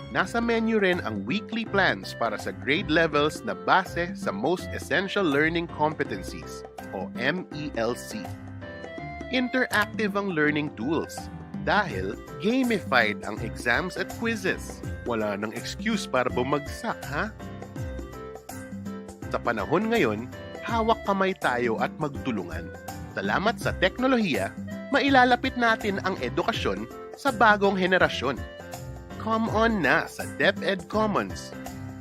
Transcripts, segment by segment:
Nasa menu rin ang weekly plans para sa grade levels na base sa Most Essential Learning Competencies o MELC. Interactive ang learning tools dahil gamified ang exams at quizzes. Wala nang excuse para bumagsak, ha? Sa panahon ngayon, hawak kamay tayo at magtulungan. Salamat sa teknolohiya, mailalapit natin ang edukasyon sa bagong henerasyon. Come on na sa DepEd Commons.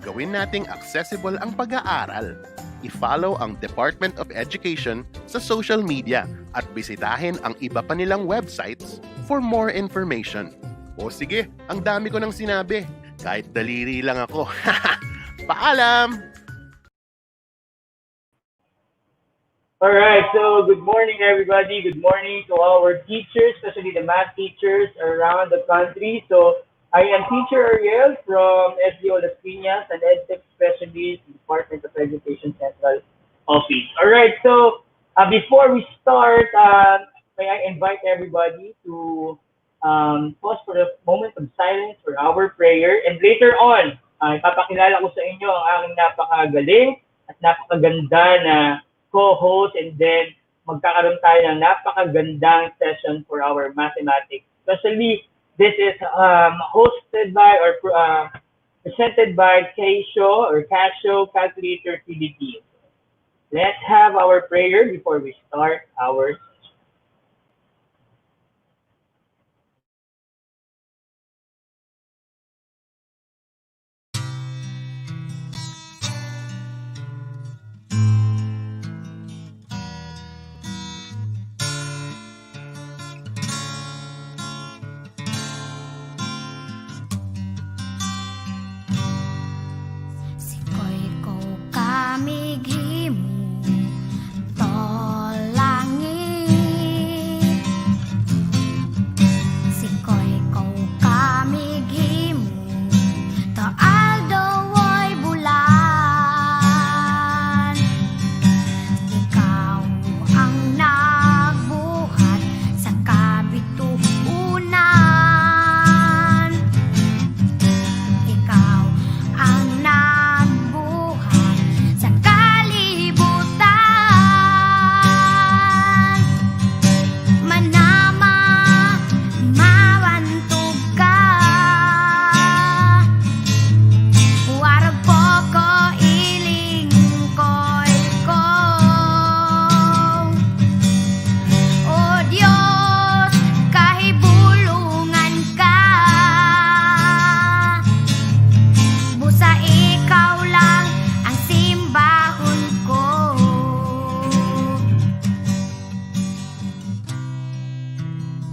Gawin nating accessible ang pag-aaral. I-follow ang Department of Education sa social media at bisitahin ang iba pa nilang websites for more information. O sige, ang dami ko nang sinabi. Kahit daliri lang ako. Paalam! Alright, so good morning everybody. Good morning to our teachers, especially the math teachers around the country. So I am Teacher Ariel from SDO Las Piñas, an EdTech specialist in Department of Education Central Office. Alright, so before we start, may I invite everybody to pause for a moment of silence for our prayer. And later on, ipapakilala ko sa inyo ang aking napakagaling at napakaganda na co-host, and then magkakaroon tayo ng napakagandang session for our mathematics. Especially, this is hosted by or presented by Casio Calculator Philippines. Let's have our prayer before we start our session.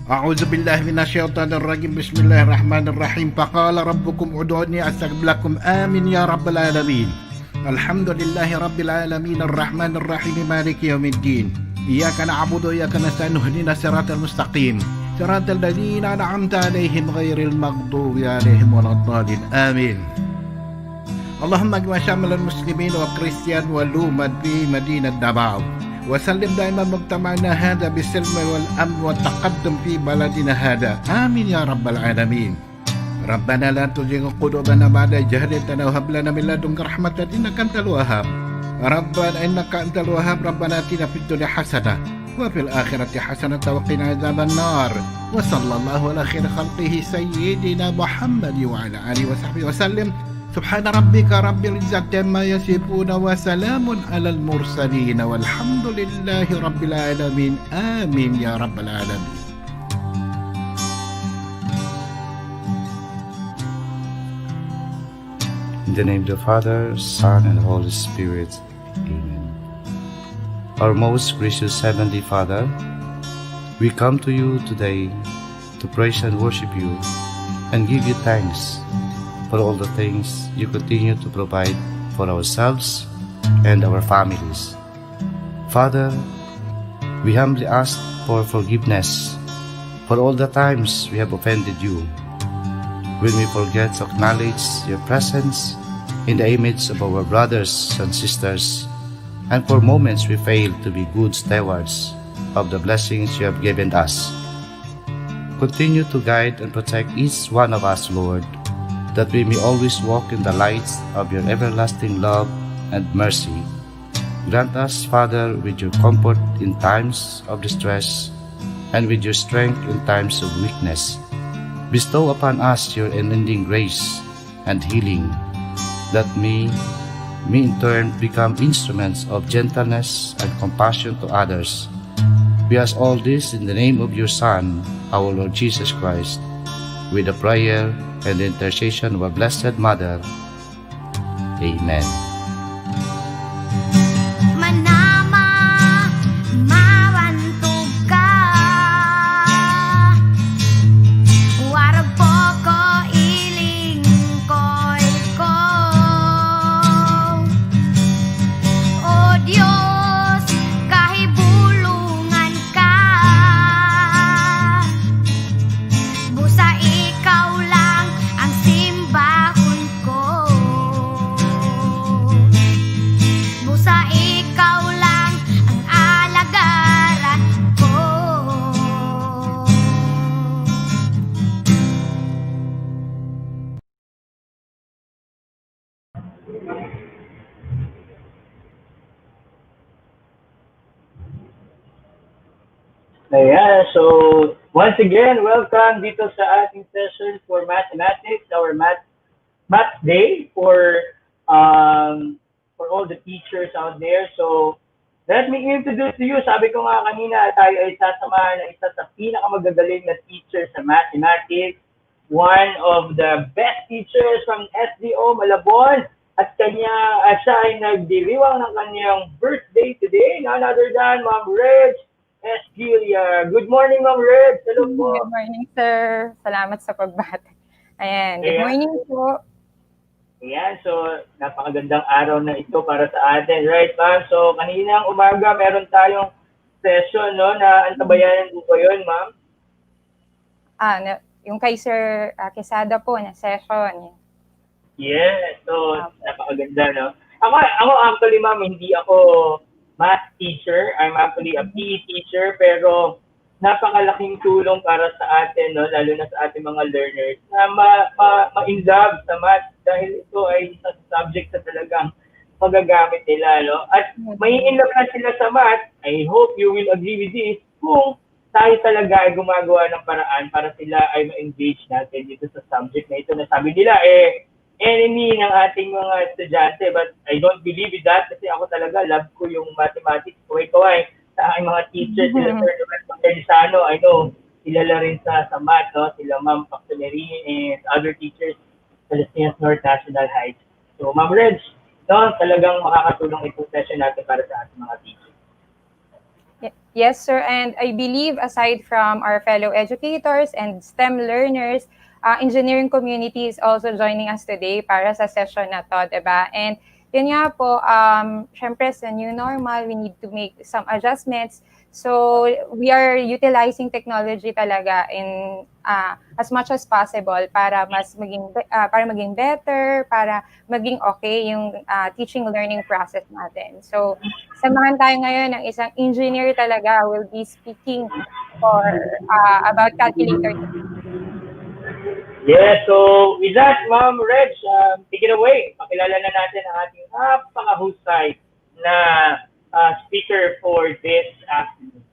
أعوذ بالله من الشيطان الرجيم بسم الله الرحمن الرحيم فقال ربكم ادعوني أستجب لكم آمين يا رب العالمين الحمد لله رب العالمين الرحمن الرحيم مالك يوم الدين إياك نعبد وإياك نستعين اهدنا الصراط المستقيم صراط الذين أنعمت عليهم غير المغضوب عليهم ولا الضالين آمين اللهم اجمع شامل المسلمين والكريستيان والأمة في مدينة دباو وسلم دائما مجتمعنا هذا بالسلم والأمن والتقدم في بلدنا هذا آمين يا رب العالمين ربنا لا تزغ قلوبنا بعد إذ هديتنا وهب لنا من لدنك رحمة إنك أنت الوهاب ربنا إنك أنت الوهاب ربنا آتنا في الدنيا حسنة وفي الآخرة حسنة وقنا عذاب النار وصلى الله على خير خلقه سيدنا محمد وعلى آله وصحبه وسلم سبحان ربك رب العزة عما يصفون وسلام على المرسلين والحمد لله رب العالمين آمين يا رب العالمين. In the name of the Father, Son, and Holy Spirit. Amen. Our most gracious Heavenly Father, we come to you today to praise and worship you and give you thanks for all the things you continue to provide for ourselves and our families. Father, we humbly ask for forgiveness for all the times we have offended you, when we forget to acknowledge your presence in the image of our brothers and sisters, and for moments we fail to be good stewards of the blessings you have given us. Continue to guide and protect each one of us, Lord, that we may always walk in the lights of your everlasting love and mercy. Grant us, Father, with your comfort in times of distress and with your strength in times of weakness. Bestow upon us your unending grace and healing, that we may in turn become instruments of gentleness and compassion to others. We ask all this in the name of your Son, our Lord Jesus Christ, with the prayer and the intercession of our Blessed Mother. Amen. Manama, mawantog ka. Warag po ko iling ko'y ko. O Diyos, kahibulungan ka. Busa ikaw lang ang simbahon ko. Busa ikaw lang ang alagaran ko. Ayan, so once again, welcome dito sa ating session for mathematics, our math day for all the teachers out there. So let me introduce to you. Sabi ko nga kanina, tayo ay sasamahan ng isa sa pinakamagagaling na teacher sa mathematics, one of the best teachers from SDO Malabon, at siya ay nagdiriwang ng kanyang birthday today, none other than Ma'am Reg S. Gilia. Good morning, Ma'am Reg. Hello po. Good morning, sir. Salamat sa pagbati. Ayan, good Ayan. morning po. Ayan, so napakagandang araw na ito para sa atin, right, ma'am? So kaninang umaga, meron tayong session, no, na antabayanan po ko yun, ma'am. Yung kay Sir Quesada po na session. Yes, so napakaganda, no? Ako actually, ma'am, hindi ako math teacher. I'm actually a PE teacher, pero napakalaking tulong para sa atin, no, lalo na sa ating mga learners, na ma-in love sa math, dahil ito ay isang subject na talagang magagamit nila, no? At may in love na sila sa math. I hope you will agree with this, kung tayo talaga ay gumagawa ng paraan para sila ay ma-engage natin dito sa subject na ito, na sabi nila, enemy ng ating mga estudyante. But I don't believe in that, kasi ako talaga, love ko yung mathematics. Kaway-kaway sa aking mga teachers, sila Sir Delisano, I know, kilala rin sa math, no? Sila Ma'am Pactonerini and other teachers sa Las Piñas North National High. So, Ma'am Reg, no, talagang makakatulong itong session natin para sa ating mga teachers. Yes, sir. And I believe aside from our fellow educators and STEM learners, engineering community is also joining us today para sa session na to, diba? And yun nga po, syempre sa new normal, we need to make some adjustments. So we are utilizing technology talaga in as much as possible para maging better, para maging okay yung teaching learning process natin. So samahan tayo ngayon ng isang engineer talaga who will be speaking about calculator. Yeah, so with that, Ma'am Reg, take it away. Pakilala na natin ang ating napakahusay na speaker for this afternoon.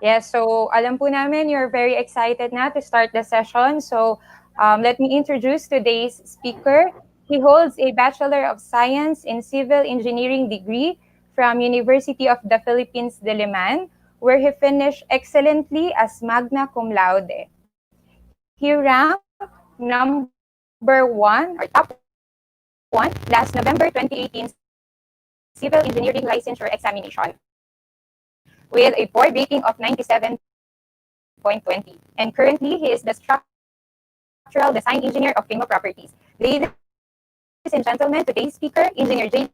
Yes, so alam po namin you're very excited na to start the session. So let me introduce today's speaker. He holds a Bachelor of Science in Civil Engineering degree from University of the Philippines, Diliman, where he finished excellently as magna cum laude. He ranked number 1 or top 1 last November 2018 Civil Engineering Licensure Examination with a board rating of 97.20. And currently, he is the structural design engineer of Primo Properties. Ladies and gentlemen, today's speaker, Engineer Jaydee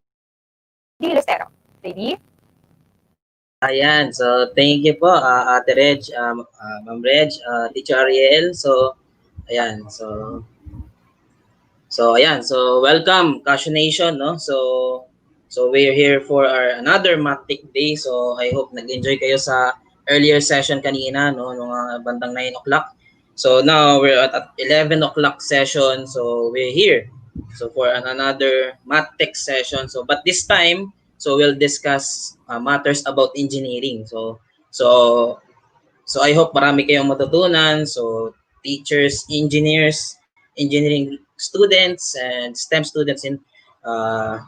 Lucero. Jaydee? Ayan, so thank you po, Ate Reg, Ma'am Reg, Teacher Ariel. So, ayan, so welcome, Casio Nation, no? So we're here for another MathTech day. So I hope nag-enjoy kayo sa earlier session kanina, no, nung bandang 9 o'clock. So now we're at 11 o'clock session. So we're here. So for another MathTech session. So but this time, so we'll discuss matters about engineering. So I hope marami kayong matutunan. So teachers, engineers, engineering students, and STEM students in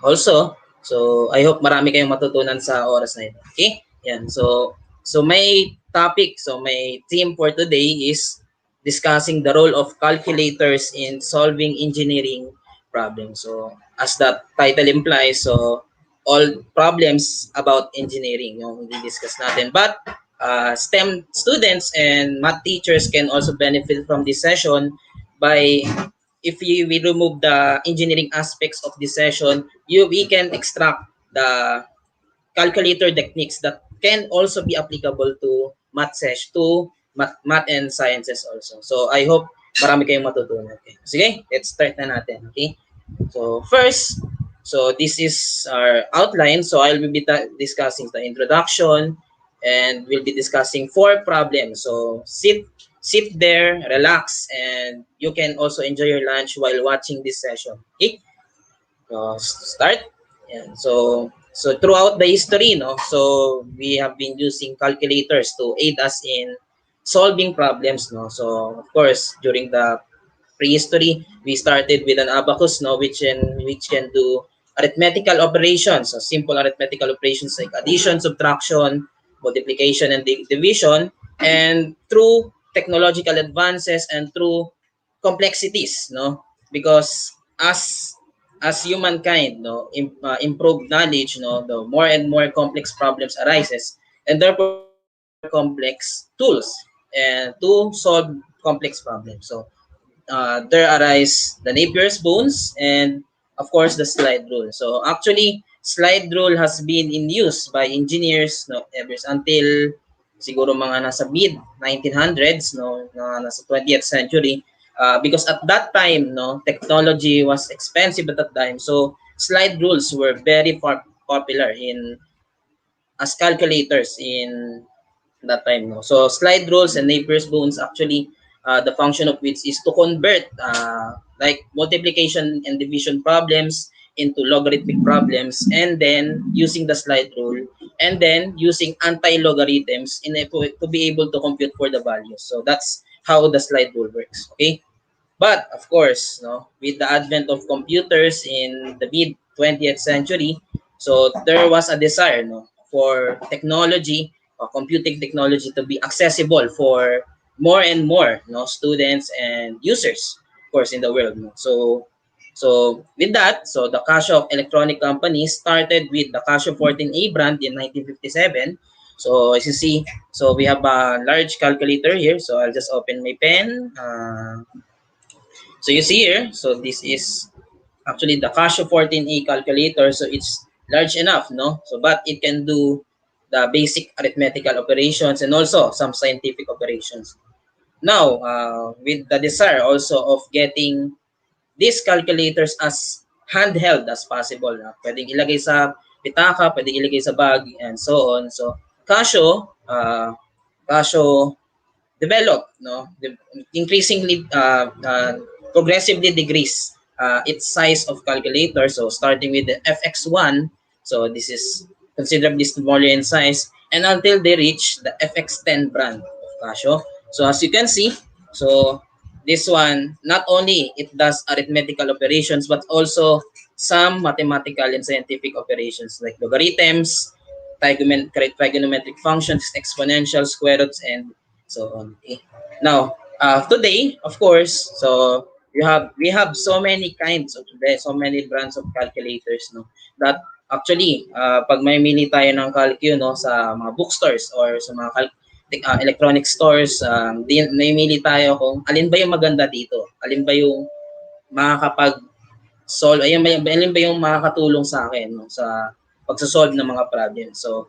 also. So I hope marami kayong matutunan sa oras na ito. Okay? Yan. So my topic, so my theme for today is discussing the role of calculators in solving engineering problems. So as the title implies, so all problems about engineering yung i-discuss natin. But STEM students and math teachers can also benefit from this session by we remove the engineering aspects of this session, we can extract the calculator techniques that can also be applicable to math and sciences also. So I hope marami kayong matutunan. Okay. Sige, let's start na natin. Okay. So first, so this is our outline. So I will be discussing the introduction and we'll be discussing 4 problems. So sit there, relax, and you can also enjoy your lunch while watching this session. Okay? Start. Yeah. So throughout the history, so we have been using calculators to aid us in solving problems, So of course, during the prehistory, we started with an abacus, which can do arithmetical operations, so simple arithmetical operations like addition, subtraction, multiplication, and division. And through technological advances and through complexities, because as humankind, improve knowledge, the more and more complex problems arises, and therefore we need more complex tools and to solve complex problems. So there arise the Napier's bones and of course the slide rule. So actually, slide rule has been in use by engineers, ever until siguro mga nasa mid 1900s, nasa 20th century, because at that time, technology was expensive at that time. So slide rules were very popular in as calculators in that time. So slide rules and Napier's bones actually, the function of which is to convert like multiplication and division problems into logarithmic problems, and then using the slide rule, and then using anti-logarithms to be able to compute for the values. So that's how the slide rule works. Okay. But of course, with the advent of computers in the mid 20th century, so there was a desire, for technology or computing technology to be accessible for more and more, students and users, of course, in the world. So with that, so the Casio electronic company started with the Casio 14A brand in 1957. So as you see, so we have a large calculator here. So I'll just open my pen. So you see here, so this is actually the Casio 14A calculator. So it's large enough, So but it can do the basic arithmetical operations and also some scientific operations. Now, with the desire also of getting these calculators as handheld as possible. Pwedeng ilagay sa pitaka, pwedeng ilagay sa bag, and so on. So Casio developed, increasingly, progressively decrease its size of calculator. So starting with the FX1, so this is considerably smaller in size, and until they reach the FX10 brand of Casio. So as you can see, so this one, not only it does arithmetical operations, but also some mathematical and scientific operations like logarithms, trigonometric functions, exponential, square roots, and so on. Okay. Now, today, of course, so we have so many kinds of so many brands of calculators, that actually, pag may mili tayo ng calcu, sa mga bookstores or sa mga electronic stores, namimili tayo kung alin ba yung maganda dito, alin ba yung makakapag-solve, alin ba yung makakatulong sa akin, sa pagsasolve ng mga problems. So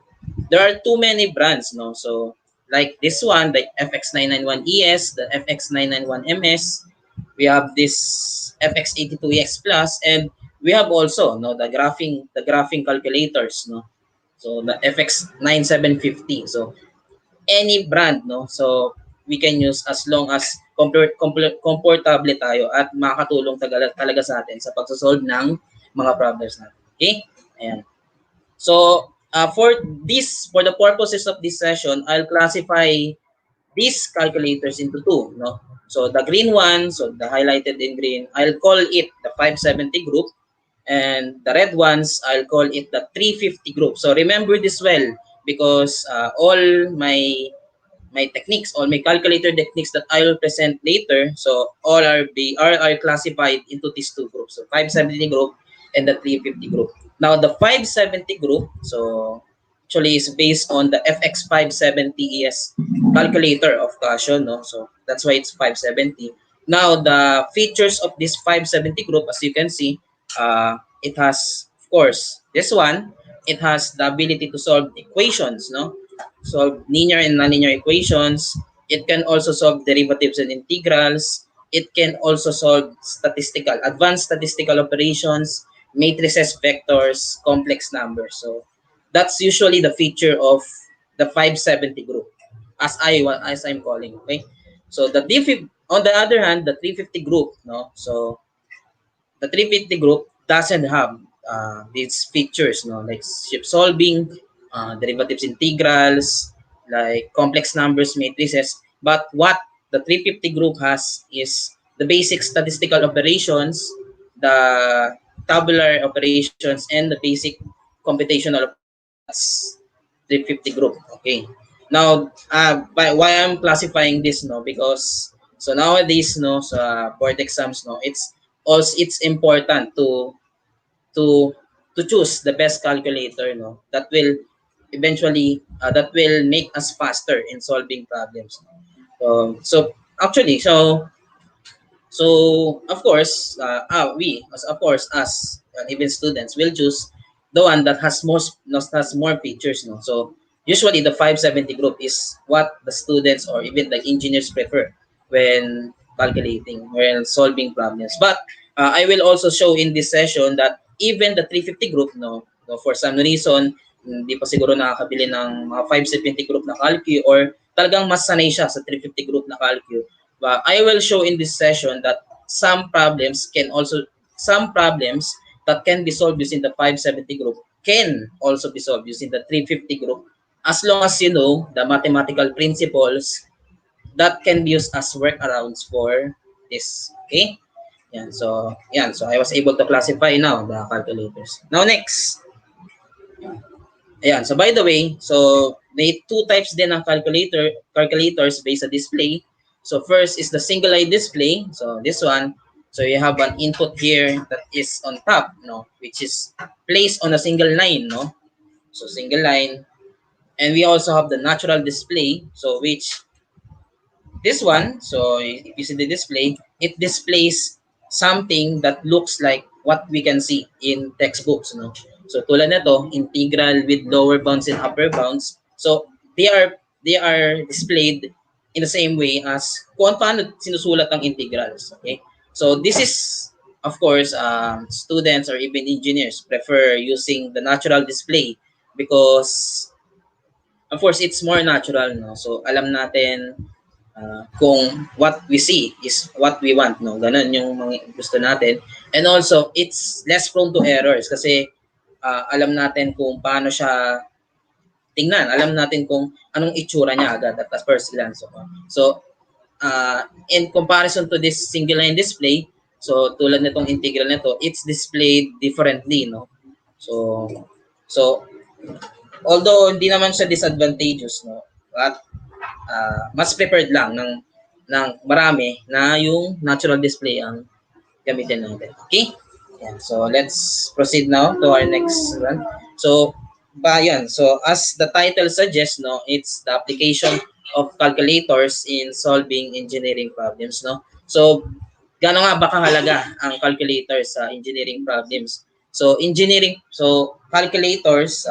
there are too many brands, so like this one, like FX991ES, the FX991MS, we have this FX82EX Plus, and we have also, the graphing calculators, so the FX9750. So any brand, so we can use as long as komportable tayo at makakatulong talaga sa atin sa pagsosolve ng mga problems natin. Okay? Ayan. So, for the purposes of this session, I'll classify these calculators into two, no? So the green one, so the highlighted in green, I'll call it the 570 group, and the red ones, I'll call it the 350 group. So remember this well, because all my techniques, all my calculator techniques that I will present later, so all are classified into these two groups, so 570 group and the 350 group. Now the 570 group, so actually is based on the FX570 ES calculator of Casio, no? So that's why it's 570. Now the features of this 570 group, as you can see, it has, of course, this one, it has the ability to solve equations, no? Solve linear and nonlinear equations. It can also solve derivatives and integrals. It can also solve advanced statistical operations, matrices, vectors, complex numbers. So that's usually the feature of the 570 group, as I'm calling. Okay, so on the other hand, the 350 group, no. So the 350 group doesn't have these features, no, like shape solving, derivatives, integrals, like complex numbers, matrices. But what the 350 group has is the basic statistical operations, the tabular operations, and the basic computational operations. That's 350 group. Okay. Now, why I'm classifying this, no, because so nowadays, no, sa board exams, no, it's important to to choose the best calculator, no, that will eventually that will make us faster in solving problems. So actually, so of course, as even students will choose the one that has more features, no. So usually the 570 group is what the students or even the engineers prefer when when solving problems. But I will also show in this session that even the 350 group, no, for some reason, hindi pa siguro nakakabili ng mga 570 group na calcu, or talagang mas sanay siya sa 350 group na calcu. I will show in this session that some problems that can be solved using the 570 group can also be solved using the 350 group, as long as you know the mathematical principles that can be used as workarounds for this. Okay? So I was able to classify now the calculators. Now next. So by the way, so may two types din ng calculators based sa display. So first is the single line display. So this one, so you have an input here that is on top, no, which is placed on a single line, no. So single line. And we also have the natural display, so which this one, so if you see the display, it displays something that looks like what we can see in textbooks, no. So tulad nito, integral with lower bounds and upper bounds. So they are displayed in the same way as kung paano sinusulat ng integrals. Okay? So this is, of course, students or even engineers prefer using the natural display because, of course, it's more natural, no. So alam natin kung what we see is what we want, no. Ganun yung mga gusto natin. And also, it's less prone to errors kasi alam natin kung paano siya tingnan. Alam natin kung anong itsura niya agad at first glance. So, in comparison to this single line display, so tulad nitong integral nito, it's displayed differently, no? So although hindi naman siya disadvantageous, no? But mas preferred lang ng marami na yung natural display ang gamitin natin. Okay? So let's proceed now to our next one. So so as the title suggests, no, it's the application of calculators in solving engineering problems, no. So gaano nga ba kahalaga ang calculators sa engineering problems? So calculators,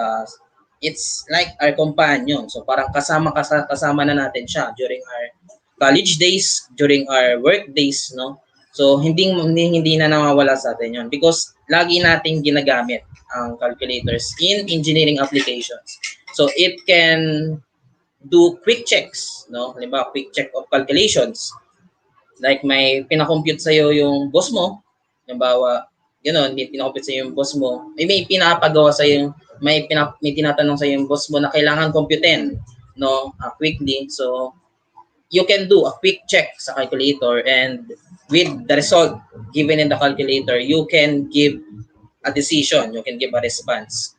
it's like our companion. So parang kasama na natin siya during our college days, during our work days, no. So hindi na nawawala sa atin 'yon because lagi nating ginagamit ang calculators in engineering applications. So it can do quick checks, no. Halimbawa, quick check of calculations. Like may pinakompute sa'yo yung boss mo, halimbawa, gano'n, may pinakompute sa'yo yung boss mo, may pinapagawa sa'yo, may tinatanong sa'yo yung boss mo na kailangan computein, no, quickly. So, you can do a quick check sa calculator, and with the result given in the calculator, you can give a decision, you can give a response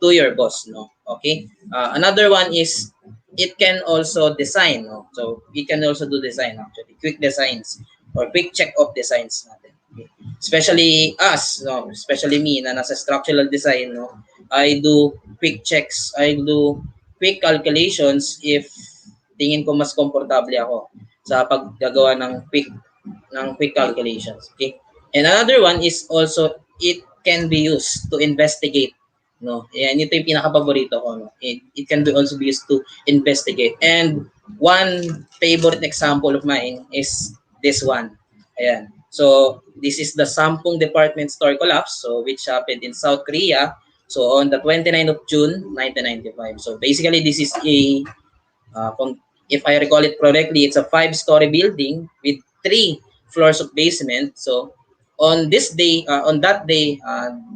to your boss, no? Okay? Another one is it can also design, no? So, we can also do design actually, quick designs or quick check of designs natin. Okay? Especially us, no? Especially me na nasa structural design, no? I do quick checks, I do quick calculations if tingin ko mas komportable ako sa paggagawa ng quick calculations. Okay? And another one is also it can be used to investigate, no. Yan ito yung pinaka-paborito ko, no. It can be also be used to investigate. And one favorite example of mine is this one. Ayan. So this is the Sampung Department Store collapse, so which happened in South Korea. So on the 29th of June 1995. So basically this is a if I recall it correctly, it's a 5-story building with 3 floors of basement. So on this day, on that day,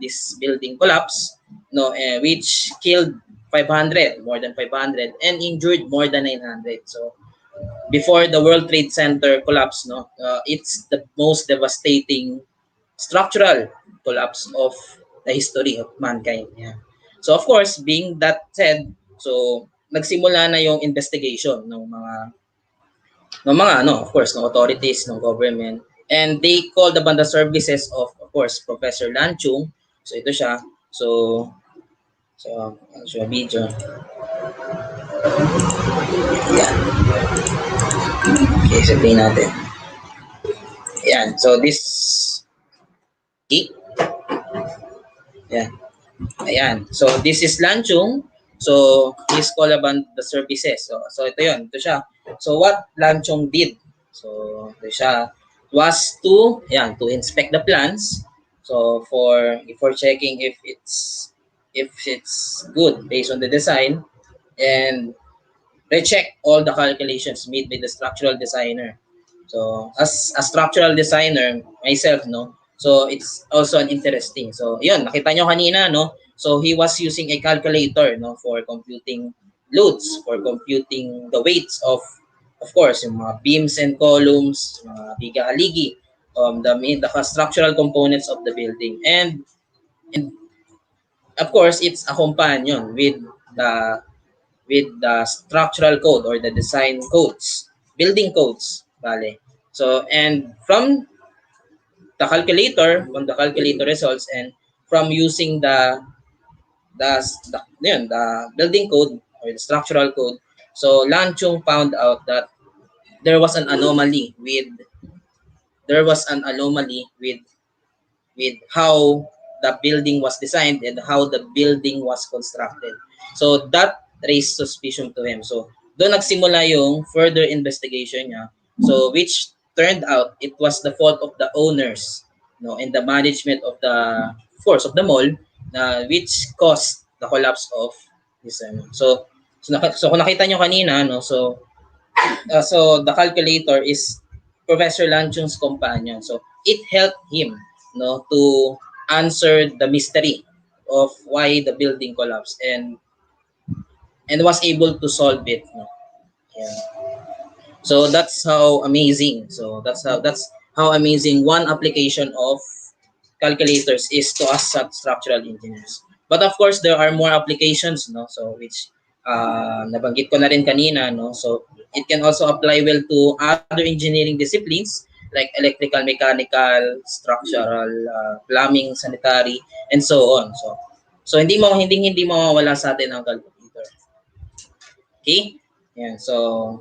this building collapsed, no, which killed 500, more than 500, and injured more than 900. So before the World Trade Center collapse, no, it's the most devastating structural collapse of the history of mankind. Yeah. So of course, being that said, so nagsimula na yung investigation ng mga of course, ng authorities, ng government, and they called upon the services of course, Professor Lanchung. So ito siya. So show video. Yan. Okay, sabihin natin. Yan. So this yan. Ayan. So this is Lanchung. So he's called upon the services. So ito 'yon. Ito siya. So what Lanchung did? So ito siya was to inspect the plans. So for checking if it's good based on the design, and recheck all the calculations made by the structural designer. So as a structural designer myself, no, so it's also an interesting. So yun, nakita nyo kanina, no, so he was using a calculator, no, for computing loads, for computing the weights of course yung mga beams and columns, mga biga-aligi, the structural components of the building, and of course it's a companion with the structural code or the design codes, building codes, bale. So, and from the calculator results, and from using the building code or the structural code, so Lanchung found out that there was an anomaly with how the building was designed and how the building was constructed. So that raised suspicion to him. So doon nagsimula yung further investigation niya. So which turned out it was the fault of the owners, no, and the management of the mall, which caused the collapse of this. So kung nakita nyo kanina, no, so the calculator is Professor Lanchung's companion. So it helped him, no, to answer the mystery of why the building collapsed, and was able to solve it, no? Yeah. So that's how amazing. So that's how amazing one application of calculators is to us structural engineers. But of course, there are more applications, no? So which nabanggit ko na rin kanina, no? So it can also apply well to other engineering disciplines like electrical, mechanical, structural, plumbing, sanitary, and so on. So hindi mawawala sa atin ang calculator. Okay? Yan. So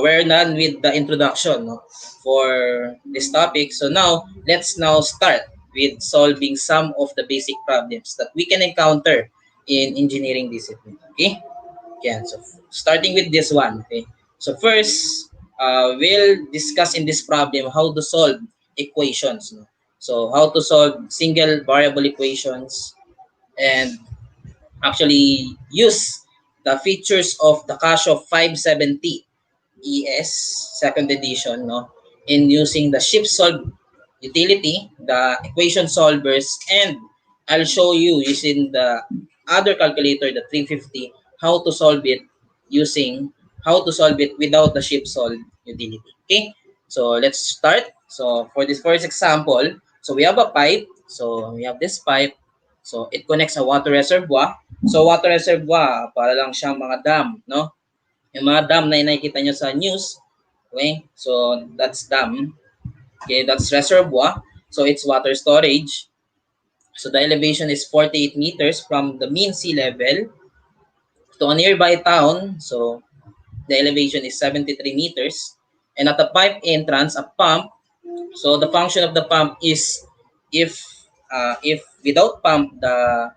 we're done with the introduction, no, for this topic. So now let's start with solving some of the basic problems that we can encounter in engineering discipline. Okay? Yan. So starting with this one. Okay. So first, we'll discuss in this problem how to solve equations. No? So how to solve single variable equations, and actually use the features of the Casio 570 ES second edition, no, in using the ShipSolve utility, the equation solvers, and I'll show you using the other calculator, the 350, how to solve it using how to solve it without the ShipSolve utility. Okay, so let's start. So for this first example, so we have a pipe. So we have this pipe. So it connects a water reservoir. So water reservoir, para lang siyang mga dam, no? Yung mga dam na nakikita nyo sa news, okay? So that's dam. Okay, that's reservoir. So it's water storage. So the elevation is 48 meters from the mean sea level to a nearby town. So the elevation is 73 meters. And at the pipe entrance, a pump. So the function of the pump is if without pump, the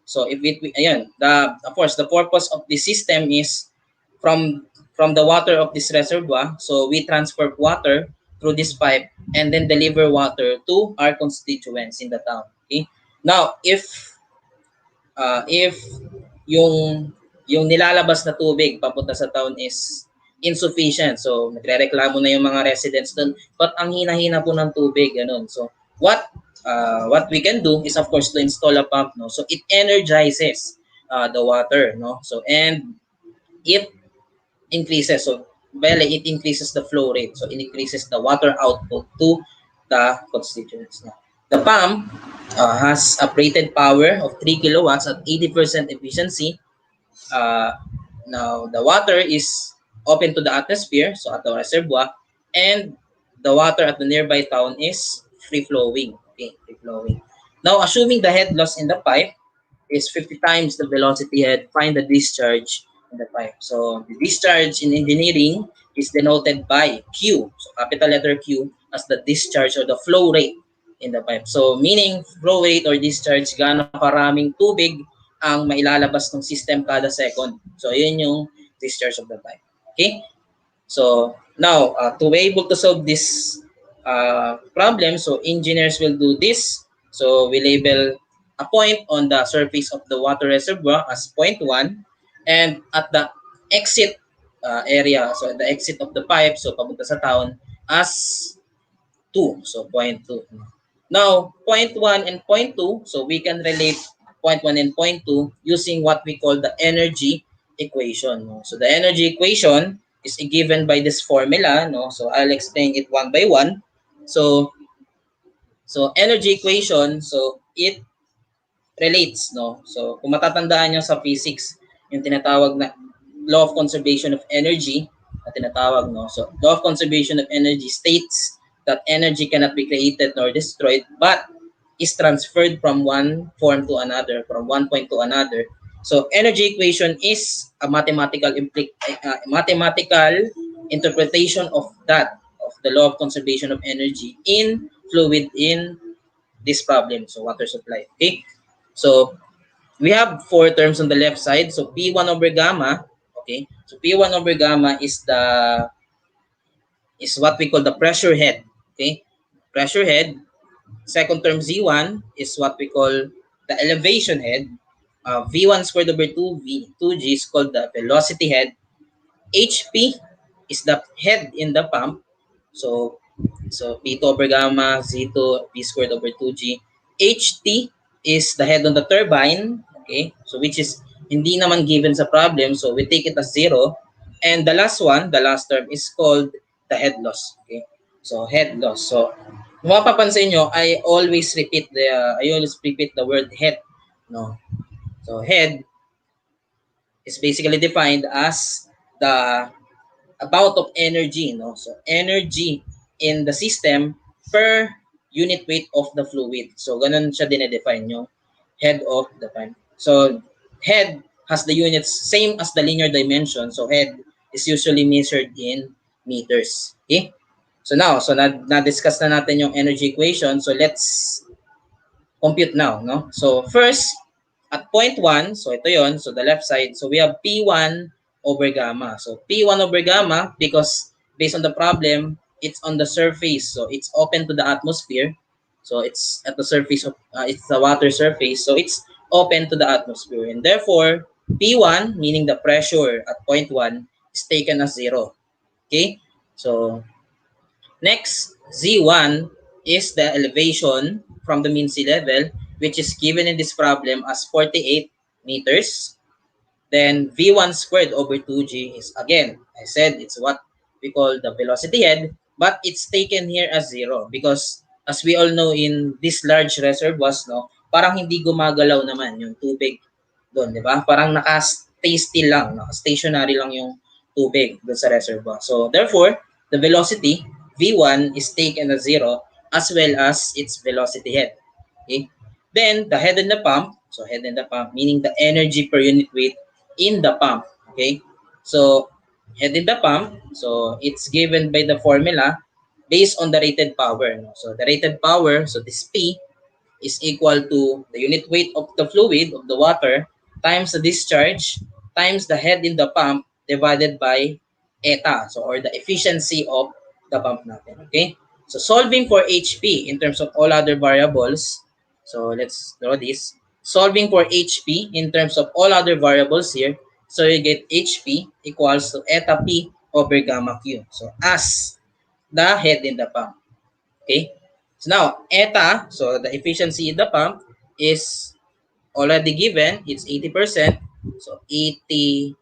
so if it ayan, the of course the purpose of the system is from the water of this reservoir. So we transport water through this pipe and then deliver water to our constituents in the town. Okay. Now, if yung nilalabas na tubig papunta sa town is insufficient, so nagrereklamo na yung mga residents doon, but ang hina-hina po ng tubig, ganun. So what we can do is of course to install a pump, no. So it energizes the water, no. So and it increases, so it increases the flow rate, so it increases the water output to the constituents. Now, the pump has a rated power of 3 kilowatts at 80% efficiency. Now the water is open to the atmosphere, so at the reservoir, and the water at the nearby town is free flowing. Okay, free flowing. Now, assuming the head loss in the pipe is 50 times the velocity head, find the discharge in the pipe. So the discharge in engineering is denoted by Q, so capital letter Q, as the discharge or the flow rate in the pipe. So meaning flow rate or discharge, gaano karaming tubig ang mailalabas ng system kada second. So yun yung discharge of the pipe. Okay? So now, to be able to solve this problem, so engineers will do this. So we label a point on the surface of the water reservoir as point 1, and at the exit area, so the exit of the pipe, so papunta sa town, as 2, so point 2. Now, point 1 and point 2, so we can relate point 1 and point 2 using what we call the energy equation. No? So the energy equation is given by this formula. No? So I'll explain it one by one. So energy equation, so it relates, no? So kung matatandaan nyo sa physics, yung tinatawag na law of conservation of energy na tinatawag, no? So law of conservation of energy states that energy cannot be created nor destroyed but is transferred from one form to another, from one point to another. So energy equation is a mathematical interpretation of that, of the law of conservation of energy in fluid in this problem, so water supply. Okay, so we have 4 terms on the left side. So P1 over gamma. Okay, so P1 over gamma is what we call the pressure head. Okay, pressure head. Second term Z1 is what we call the elevation head. V1 squared over 2G is called the velocity head. HP is the head in the pump. So P2 over gamma, Z2, P squared over 2G. HT is the head on the turbine. Okay, so which is hindi naman given sa problem, so we take it as 0. And the last one, the last term, is called the head loss. Okay, so head loss. So kung mapapansin nyo, I always repeat the word head. No, so head is basically defined as the amount of energy, no? So energy in the system per unit weight of the fluid. So ganun siya dinedefine yung head of the pipe. So head has the units same as the linear dimension. So head is usually measured in meters. Okay? So now, na-discuss na natin yung energy equation. So let's compute now, no? So first, at point 1, so ito yon, so the left side, so we have P1 over gamma. So P1 over gamma, because based on the problem, it's on the surface, so it's open to the atmosphere. So it's at the surface of, it's the water surface, so it's open to the atmosphere. And therefore, P1, meaning the pressure at point 1, is taken as 0. Okay, so next, Z1 is the elevation from the mean sea level, which is given in this problem as 48 meters. Then V1 squared over 2G is, again, I said it's what we call the velocity head, but it's taken here as 0 because as we all know in this large reservoirs, no, parang hindi gumagalaw naman yung tubig doon, di ba? Parang naka-stay still lang, naka-stationary lang yung tubig doon sa reservoir. So therefore, the velocity V1 is taken as 0 as well as its velocity head. Okay? Then the head in the pump, so head in the pump meaning the energy per unit weight in the pump. Okay? So head in the pump, so it's given by the formula based on the rated power. No? So the rated power, so this P is equal to the unit weight of the fluid, of the water, times the discharge, times the head in the pump, divided by eta, so or the efficiency of the pump natin. Okay? So solving for HP in terms of all other variables, so let's draw this. Solving for HP in terms of all other variables here, so you get HP equals to eta P over gamma Q. So as the head in the pump. Okay? So now, eta, so the efficiency in the pump is already given. It's 80%. So 80%.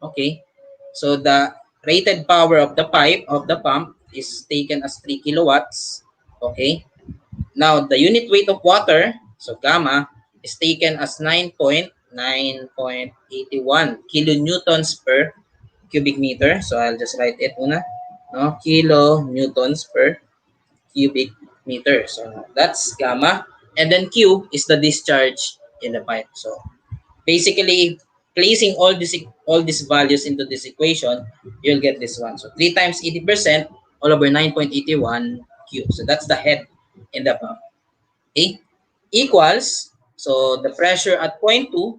Okay. So the rated power of the pipe, of the pump, is taken as 3 kilowatts. Okay. Now, the unit weight of water, so gamma, is taken as 9.81 kilonewtons per cubic meter. So I'll just write it una. No? Kilonewtons per cubic meter. So that's gamma. And then Q is the discharge in the pipe. So basically, placing all these values into this equation, you'll get this one. So 3 times 80% all over 9.81 Q. So that's the head in the pump. Okay? Equals, so the pressure at point 2,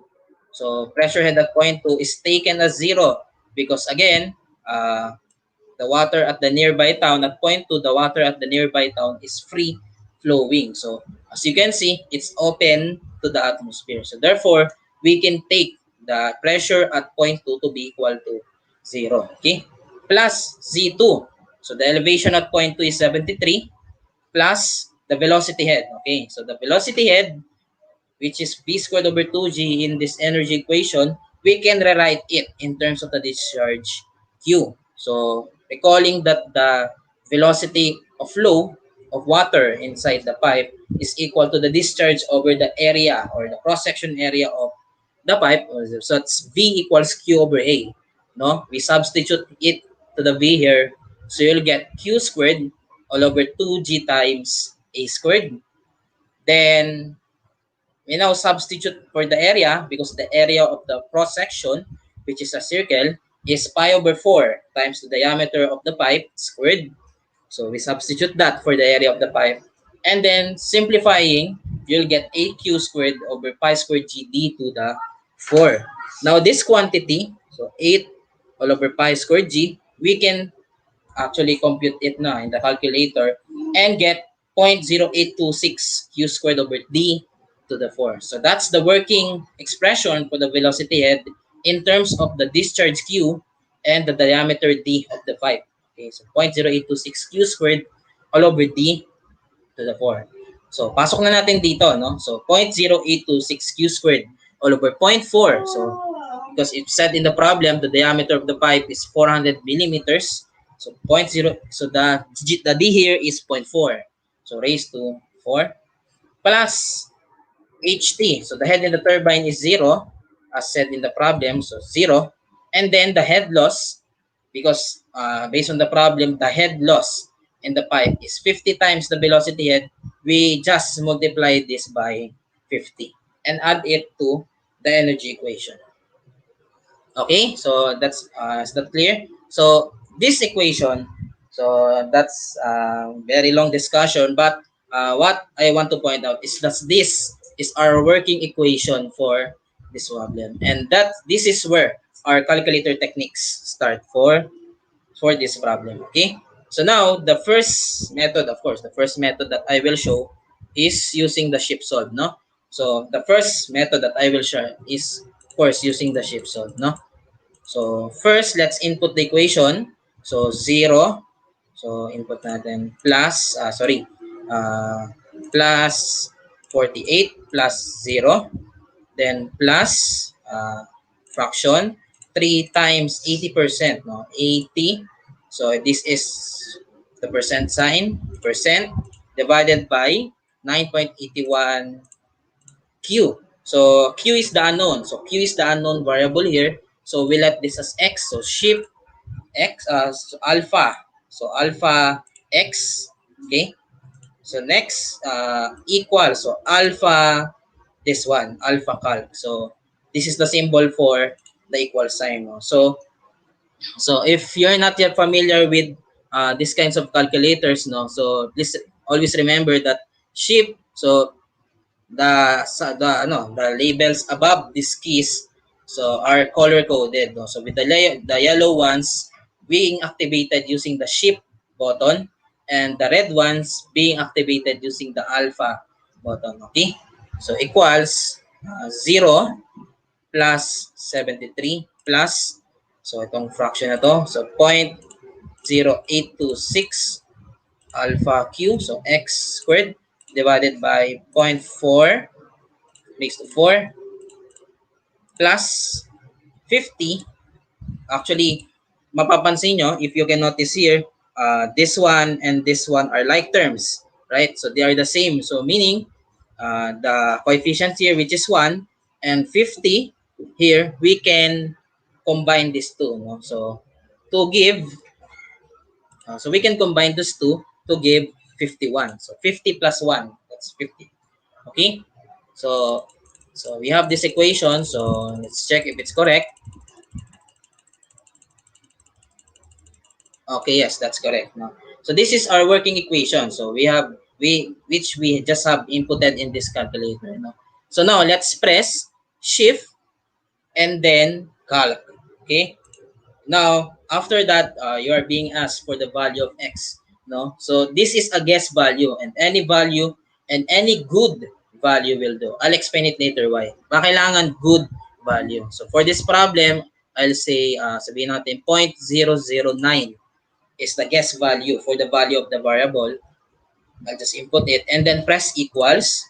so pressure head at point 2 is taken as 0 because again, the water at the nearby town at point 2, the water at the nearby town is free flowing. So as you can see, it's open to the atmosphere. So therefore, we can take the pressure at point 2 to be equal to 0. Okay? Plus Z2. So the elevation at point 2 is 73 plus the velocity head. Okay? So the velocity head, which is V squared over 2G in this energy equation, we can rewrite it in terms of the discharge Q. So recalling that the velocity of flow of water inside the pipe is equal to the discharge over the area or the cross-section area of the pipe. So it's V equals Q over A. No? We substitute it to the V here. So you'll get Q squared all over 2G times A squared. Then we now substitute for the area because the area of the cross-section, which is a circle, is pi over 4 times the diameter of the pipe squared. So we substitute that for the area of the pipe. And then simplifying, you'll get 8q squared over pi squared gd to the 4. Now this quantity, so 8 all over pi squared g, we can actually compute it now in the calculator and get 0.0826 q squared over d to the 4. So that's the working expression for the velocity head in terms of the discharge q and the diameter d of the pipe. Okay, so 0.0826 q squared all over d to the 4. So pasok na natin dito, no? So 0.0826 q squared all over 0.4. So because it said in the problem the diameter of the pipe is 400 millimeters. So 0.0, so the d here is 0.4. So raised to 4 plus ht. So the head in the turbine is 0 as said in the problem, so 0. And then the head loss, because based on the problem, the head loss in the pipe is 50 times the velocity head. We just multiply this by 50 and add it to the energy equation. Okay, so that's is that clear? So this equation, so that's very long discussion, but what I want to point out is that this is our working equation for this problem, and that this is where our calculator techniques start for this problem. Okay, so now the first method, of course, the first method that I will show is using the ship solve, no? So the first method that I will show is, of course, using the ship solve, no? So first, let's input the equation. So 0. So input natin plus, plus 48 plus 0. Then plus fraction 3 times 80%, no? 80. So this is the percent sign, percent divided by 9.81 Q. So Q is the unknown. So Q is the unknown variable here. So we let this as X. So shift X, so alpha. So alpha X. Okay. So next, equal. So alpha, this one, alpha calc. So this is the symbol for the equal sign. No? So if you're not yet familiar with these kinds of calculators, no, so please always remember that shift. So the labels above these keys so are color coded, no? So with the yellow ones being activated using the shift button and the red ones being activated using the alpha button. Okay, so equals 0 plus 73 plus, so itong fraction na to, so 0.0826 alpha q, so x squared divided by 0.4 raised to 4 plus 50. Actually, mapapansin nyo, if you can notice here, this one and this one are like terms, right? So they are the same. So meaning, the coefficient here, which is 1, and 50 here, we can combine these two. No? So to give, so we can combine these two to give 51. So 50 plus 1, that's 50. Okay? So we have this equation. So let's check if it's correct. Okay, yes, that's correct. No? So this is our working equation. So which we just have inputted in this calculator. No? So now let's press shift and then calc. Okay. Now after that, you are being asked for the value of x. No. So this is a guess value, and any value and any good value will do. I'll explain it later why. Kailangan good value. So for this problem, I'll say sabihin natin 0.009 is the guess value for the value of the variable. I'll just input it and then press equals.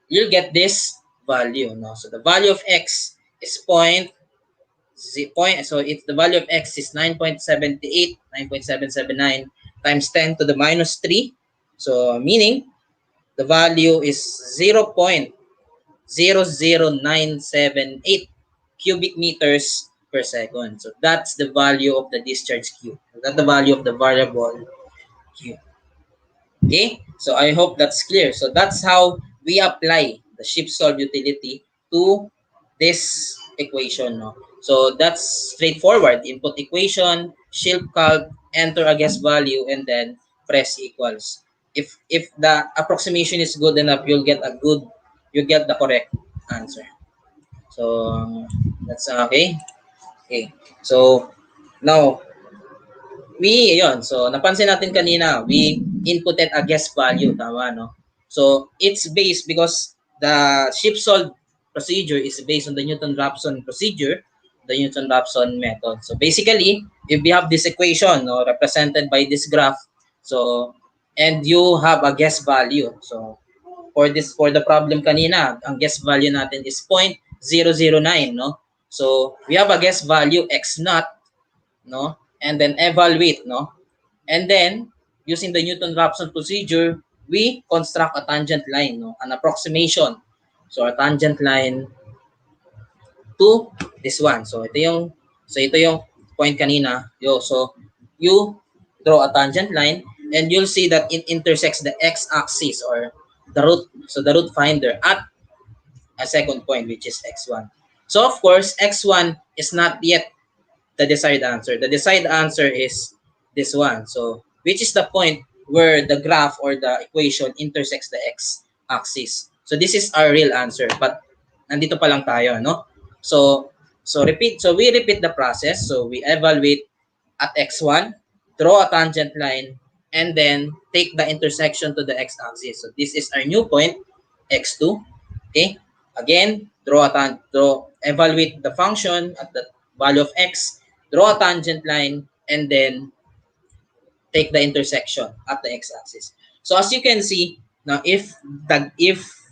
You'll get this value. No? So the value of x is so it's the value of x is 9.779 times 10 to the minus 3. So meaning the value is 0.00978 cubic meters per second. So that's the value of the discharge Q. That's the value of the variable Q. Okay, so I hope that's clear. So that's how we apply the shift solve utility to this equation. No? So that's straightforward. Input equation, shift calc, enter a guess value, and then press equals. If the approximation is good enough, you'll get the correct answer. So that's okay. Okay. So now so napansin natin kanina, we inputted a guess value, tama, no? So it's based because the shift solve procedure is based on the Newton-Raphson procedure, the Newton-Raphson method. So basically, if we have this equation, no, represented by this graph, so and you have a guess value. So for the problem kanina, ang guess value natin is 0.009, no? So we have a guess value x naught, no? And then evaluate, no? And then using the Newton-Raphson procedure, we construct a tangent line, no? An approximation. So a tangent line to this one. So ito yung point kanina. So you draw a tangent line and you'll see that it intersects the x-axis or the root. So the root finder at a second point, which is x1. So of course, x1 is not yet the desired answer. The desired answer is this one. So, which is the point where the graph or the equation intersects the x-axis. So, this is our real answer. But, nandito pa lang tayo, no? So we repeat the process. So, we evaluate at x1, draw a tangent line, and then take the intersection to the x-axis. So, this is our new point, x2. Okay? Again, evaluate the function at the value of x, draw a tangent line, and then take the intersection at the x-axis. So as you can see, now if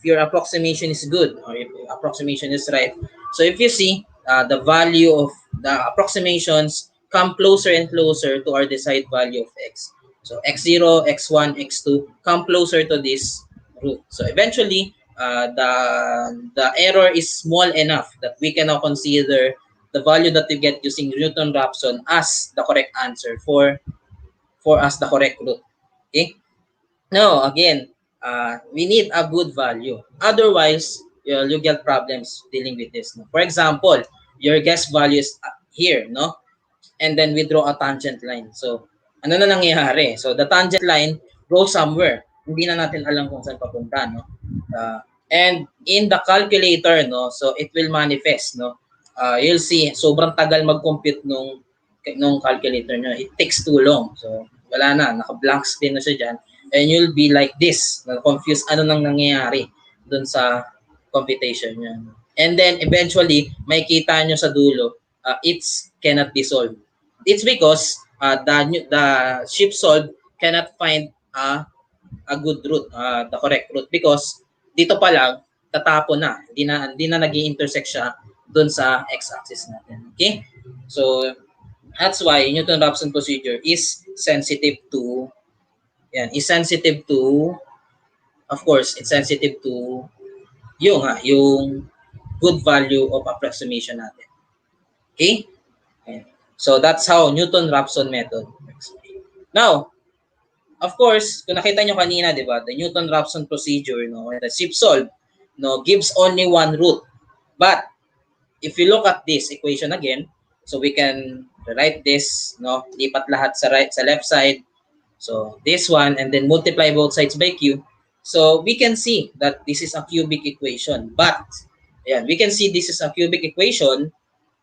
your approximation is good, or if your approximation is right, so if you see the value of the approximations come closer and closer to our desired value of x. So x0, x1, x2 come closer to this root. So eventually, the error is small enough that we can now consider the value that we get using Newton-Raphson as the correct answer for us the correct root. Okay. Now again, we need a good value. Otherwise, you get problems dealing with this. No? For example, your guess value is here, no? And then we draw a tangent line. So, ano na nangyayari? So, the tangent line goes somewhere. Hindi na natin alam kung saan papunta, no? And in the calculator, no, so it will manifest, no? You'll see, sobrang tagal mag-compute nung calculator nyo. It takes too long. So, wala na. Naka-blank screen na siya dyan. And you'll be like this, confused ano nang nangyayari dun sa computation nyo. And then, eventually, may kita nyo sa dulo, it's cannot be solved. It's because the ship solved cannot find a good root, the correct root, because dito pa lang tatapon na, hindi na nag-intersect siya doon sa x-axis natin. Okay? So that's why Newton-Raphson procedure is sensitive to of course, it's sensitive to yung good value of approximation natin. Okay? So that's how Newton-Raphson method works. Now, of course, kung nakita nyo kanina, di ba, the Newton-Raphson procedure, no, the ship solve, no, gives only one root. But if you look at this equation again, so we can write this, no, lipat lahat sa left side. So this one, and then multiply both sides by q. So we can see that this is a cubic equation. But ayan, we can see this is a cubic equation,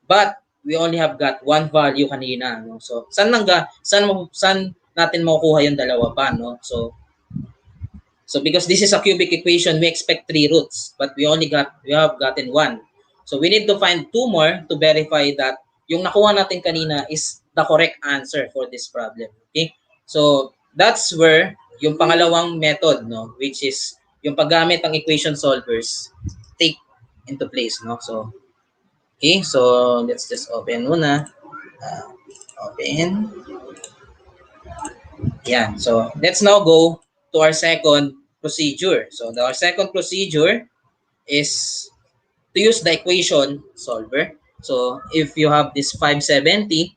but we only have got one value kanina, no? So saan natin makukuha yung dalawa pa, no? So because this is a cubic equation, we expect 3 roots, but we have gotten 1. So we need to find 2 more to verify that yung nakuha natin kanina is the correct answer for this problem. Okay? So that's where yung pangalawang method, no, which is yung paggamit ng equation solvers take into place, no? So okay, so let's just open muna. Open. Yeah, so let's now go to our second procedure. So our second procedure is to use the equation solver. So if you have this 570,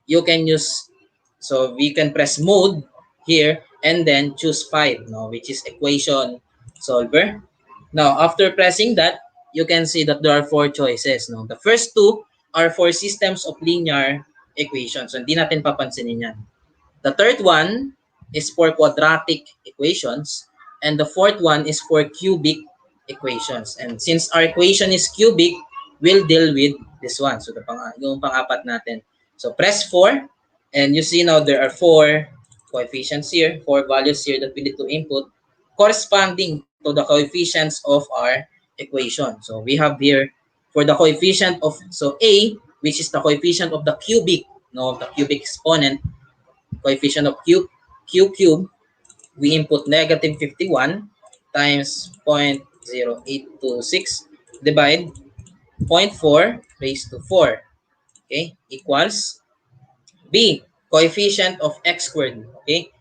you can use, so we can press mode here and then choose 5, no, which is equation solver. Now, after pressing that, you can see that there are 4 choices, no. The first 2 are for systems of linear equations. So hindi natin papansinin yan. The third one is for quadratic equations, and the fourth one is for cubic equations. And since our equation is cubic, we'll deal with this one. So yung pang-apat natin. So press 4, and you see now there are 4 coefficients here, 4 values here that we need to input corresponding to the coefficients of our equation. So we have here for the coefficient of, so A, which is the coefficient of the cubic, no, the cubic exponent, coefficient of q cube, we input negative 51 times 0.0826 divide 0.4 raised to 4, okay, equals B, coefficient of x squared, okay.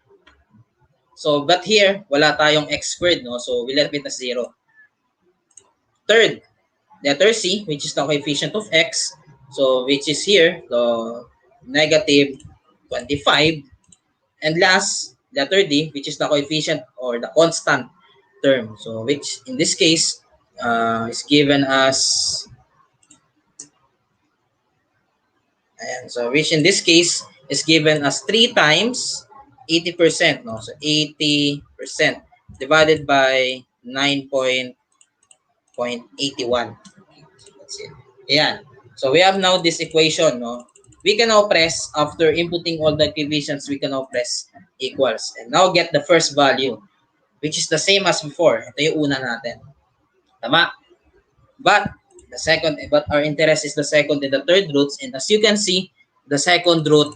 So but here wala tayong x squared, no, so we left it as 0. Third, letter C, which is the coefficient of x, so which is here the negative 25. And last, letter D, which is the coefficient or the constant term. So which in this case is given as, and so which in this case is given as 3 times 80%, no? So 80% divided by 9.81. That's it. Ayan. So we have now this equation, no? We can now press, after inputting all the equations, we can now press equals. And now get the first value, which is the same as before. Ito yung una natin. Tama? But our interest is the second and the third roots. And as you can see, the second root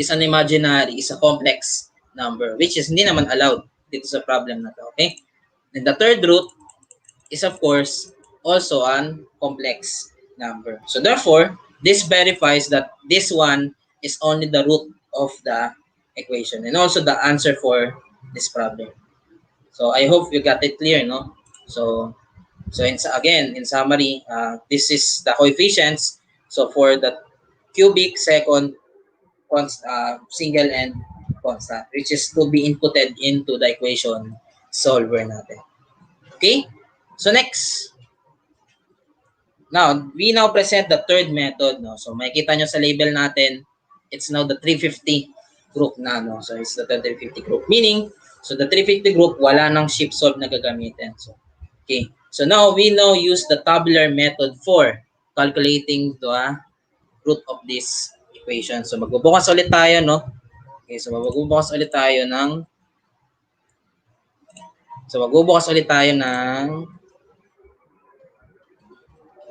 is an imaginary, is a complex number, which is hindi naman allowed dito sa problem na to, okay? And the third root is of course also an complex number. So therefore, this verifies that this one is only the root of the equation and also the answer for this problem. So I hope you got it clear, no? So again, in summary, this is the coefficients. So for the cubic, second, single, and constant, which is to be inputted into the equation solver natin. Okay? So next, now, we now present the third method. No? So makikita nyo sa label natin, it's now the 350 group na. No? So it's the 350 group. Meaning, so the 350 group, wala nang shift solve na gagamitin. So, okay. So now, we now use the tabular method for calculating the root of this equation. So magbubukas ulit tayo, no? Okay, so magbubukas ulit tayo ng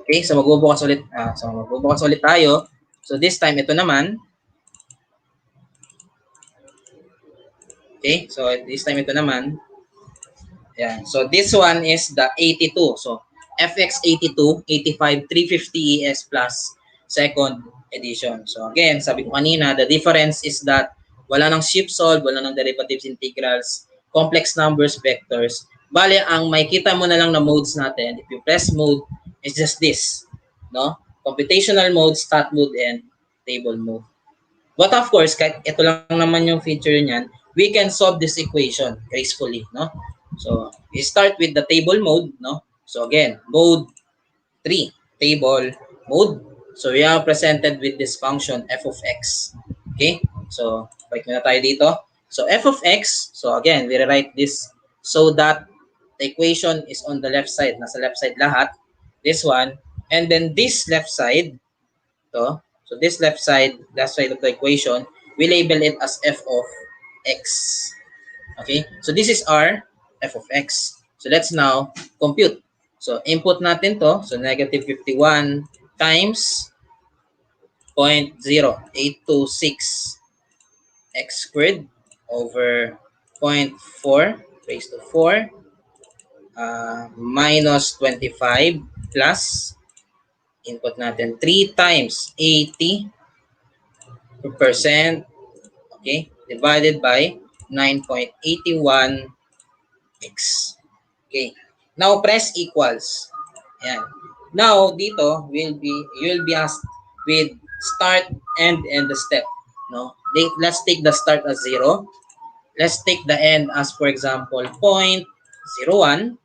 Okay, so magbubukas ulit tayo. So this time ito naman. Okay, so this time ito naman. Yeah. So this one is the 82. So FX 82, 85, 350 ES plus second edition. So again, sabi ko kanina, the difference is that wala nang shift solve, wala nang derivatives, integrals, complex numbers, vectors. Bale, ang makikita mo na lang na modes natin, if you press mode, it's just this, no? Computational mode, stat mode, and table mode. But of course, kahit ito lang naman yung feature niyan, we can solve this equation gracefully, no? So, we start with the table mode, no? So again, mode 3, table mode. So we are presented with this function f of x. Okay? So, balik muna tayo dito. So f of x, so again, we rewrite this so that the equation is on the left side. Nasa left side lahat. This one. And then this left side, to. So this left side of the equation, we label it as f of x. Okay? So this is our f of x. So let's now compute. So input natin to. So negative 51 times 0.0826 x squared over 0.4 raised to 4 minus 25 plus input natin 3 times 80%, okay, divided by 9.81x. Okay. Now press equals. Ayan. Now dito you'll be asked with start, end, and the step. No? Let's take the start as 0. Let's take the end as, for example, 0.01.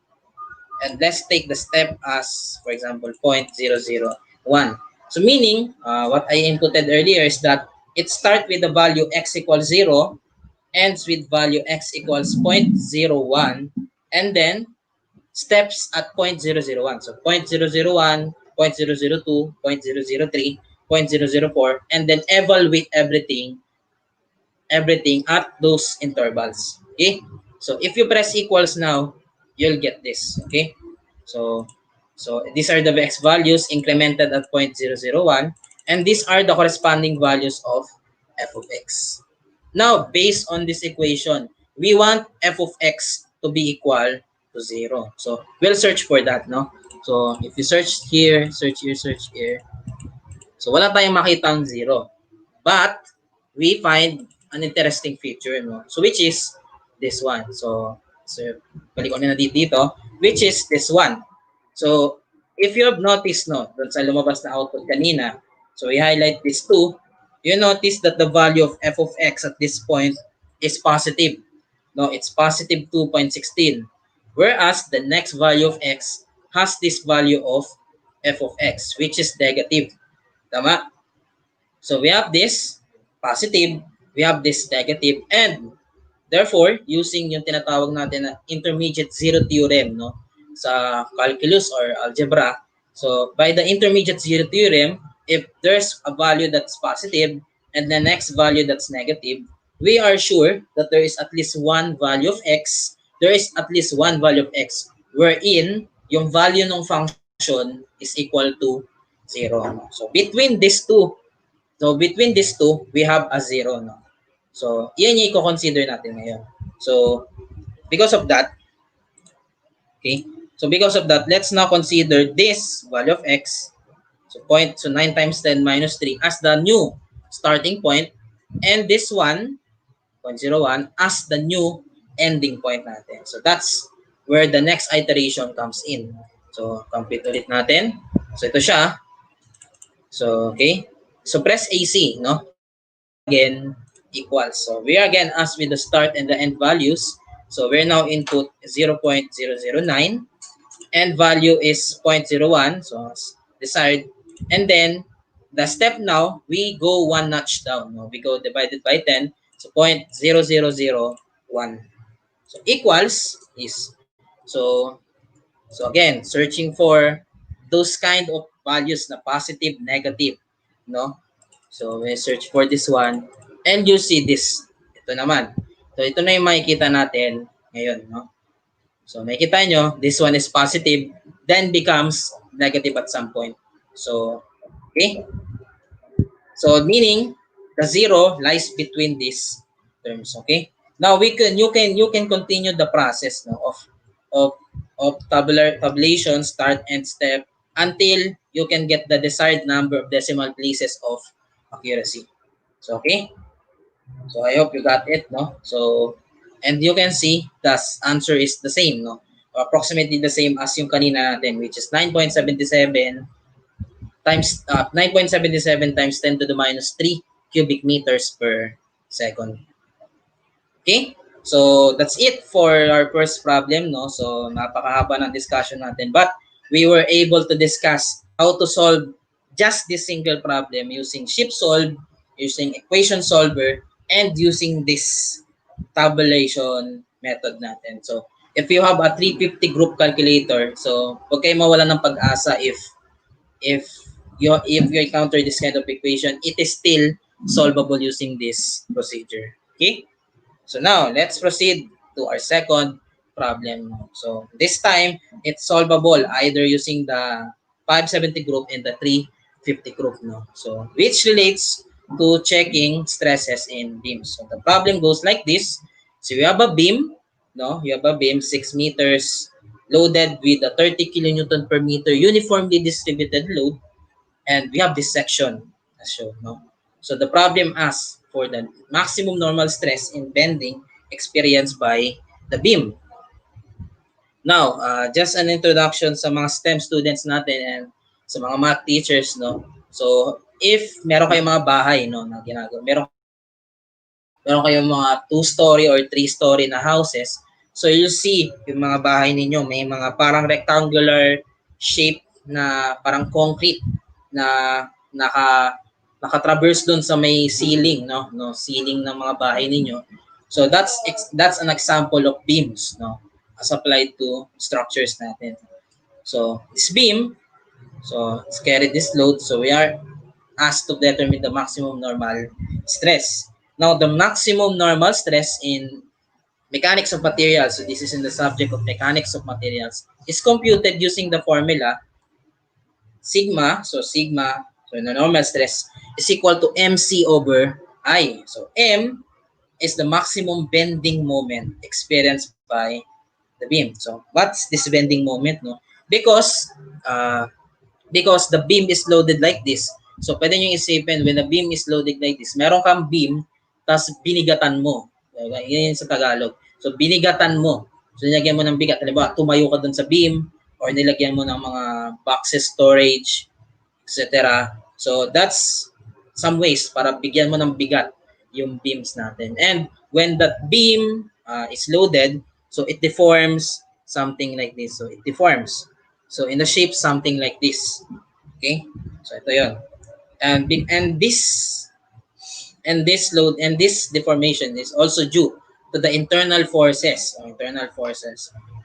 And let's take the step as, for example, 0.001. So meaning, what I inputted earlier is that it starts with the value x equals 0, ends with value x equals 0.01, and then steps at 0.001. So 0.001, 0.002, 0.003, 0.004, and then evaluate everything at those intervals. Okay? So if you press equals now, you'll get this. Okay? So these are the x values incremented at 0.001, and these are the corresponding values of f of x. Now, based on this equation, we want f of x to be equal to 0. So we'll search for that, no? So if you search here, search here. So wala tayong makitang 0. But we find an interesting feature, no? So which is this one. So balik ko na dito, which is this one. So if you have noticed, no, dun sa lumabas na output kanina, so we highlight this 2, you notice that the value of f of x at this point is positive. No, it's positive 2.16. Whereas the next value of x has this value of f of x, which is negative. Tama? So we have this positive, we have this negative, and therefore, using yung tinatawag natin na intermediate zero theorem, no, sa calculus or algebra, so by the intermediate zero theorem, if there's a value that's positive and the next value that's negative, we are sure that there is at least one value of x, wherein yung value ng function is equal to 0. So between these two So between these two, we have a 0, no? So yan yung i-consider natin ngayon. So because of that, okay? So because of that, let's now consider this value of x, so 9 times 10 minus 3 as the new starting point, and this one, 0.01, as the new ending point natin. So that's where the next iteration comes in. So complete ulit natin. So ito siya. So okay. So press AC, no? Again equals. So we are again asked with the start and the end values. So we're now input 0.009 and value is 0.01, so desired. And then the step now, we go one notch down. No? We go divided by 10, so 0.0001. So equals is, so again, searching for those kind of values na positive, negative, no? So we search for this one and you see this. Ito naman. So ito na yung makikita natin ngayon, no? So makikita nyo, this one is positive, then becomes negative at some point. So, okay? So meaning, the 0 lies between these terms, okay? Now you can continue the process, no, of tabulation, start and step, until you can get the desired number of decimal places of accuracy. So okay? So I hope you got it, no? So, and you can see the answer is the same, no? Approximately the same as yung kanina natin, which is 9.77 times 9.77 times 10 to the minus 3 cubic meters per second. Okay? So that's it for our first problem, no? So napakahaba ng discussion natin, but we were able to discuss how to solve just this single problem using shift solve, using equation solver, and using this tabulation method natin. So if you have a 350 group calculator, so huwag kayo mawalan ng pag-asa if you encounter this kind of equation, it is still solvable using this procedure. Okay? So now, let's proceed to our second problem. So this time, it's solvable either using the 570 group and the 350 group. No? So which relates to checking stresses in beams. So the problem goes like this. So you have a beam, no? You have a beam 6 meters loaded with a 30 kilonewton per meter uniformly distributed load, and we have this section as shown, no? So the problem asks for the maximum normal stress in bending experienced by the beam. Now, just an introduction sa mga STEM students natin and sa mga math teachers, no? So, if meron kayong mga bahay, no, na ginagawa, meron kayong mga 2-story or 3-story na houses, so you'll see yung mga bahay ninyo, may mga parang rectangular shape na parang concrete na naka-traverse doon sa may ceiling, no, ceiling ng mga bahay ninyo. So that's an example of beams, no, as applied to structures natin. So this beam, so it's carried this load, so we are asked to determine the maximum normal stress. Now the maximum normal stress in mechanics of materials, so this is in the subject of mechanics of materials, is computed using the formula sigma, so the normal stress is equal to MC over I. So M is the maximum bending moment experienced by the beam. So what's this bending moment, no? Because the beam is loaded like this. So pwede nyo isipin, when the beam is loaded like this, meron kang beam, tapos binigatan mo. Yan yung sa Tagalog. So binigatan mo. So nilagyan mo ng bigat. Halimbawa, tumayo ka dun sa beam, or nilagyan mo ng mga boxes, storage, etc. So that's some ways para bigyan mo ng bigat yung beams natin. And when that beam is loaded, so it deforms something like this. So it deforms. So in the shape something like this. Okay? So ito 'yon. And this load and this deformation is also due to the internal forces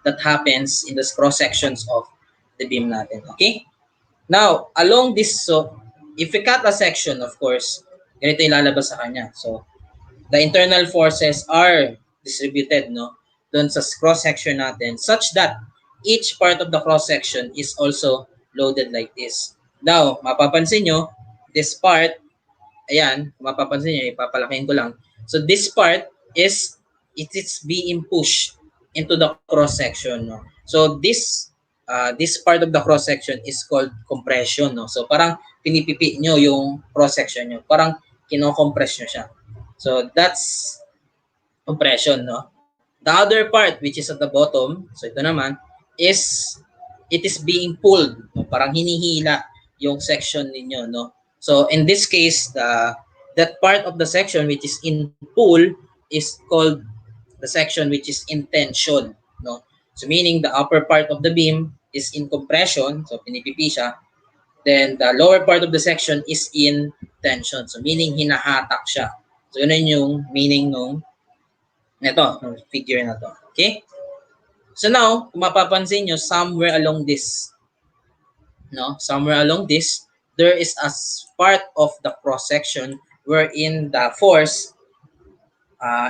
that happens in the cross sections of the beam natin. Okay? Now, along this, so if we cut a section, of course, ganito yung lalabas sa kanya. So the internal forces are distributed, no, doon sa cross section natin, such that each part of the cross section is also loaded like this. Now, mapapansin nyo, this part ayan, kung mapapansin nyo, ipapalakihin ko lang. So this part is, it is being pushed into the cross-section. No? So this part of the cross-section is called compression. No? So parang pinipipi nyo yung cross-section nyo. Parang kino-compress nyo siya. So that's compression. No? The other part, which is at the bottom, so ito naman, is it is being pulled. No? Parang hinihila yung section ninyo. No? So in this case, that part of the section which is in pull is called the section which is in tension. No? So meaning the upper part of the beam is in compression, so pinipipi siya. Then the lower part of the section is in tension. So meaning hinahatak siya. So yun yung meaning ng figure na to. Okay? So now, kung mapapansin nyo, somewhere along this, there is a part of the cross-section wherein the force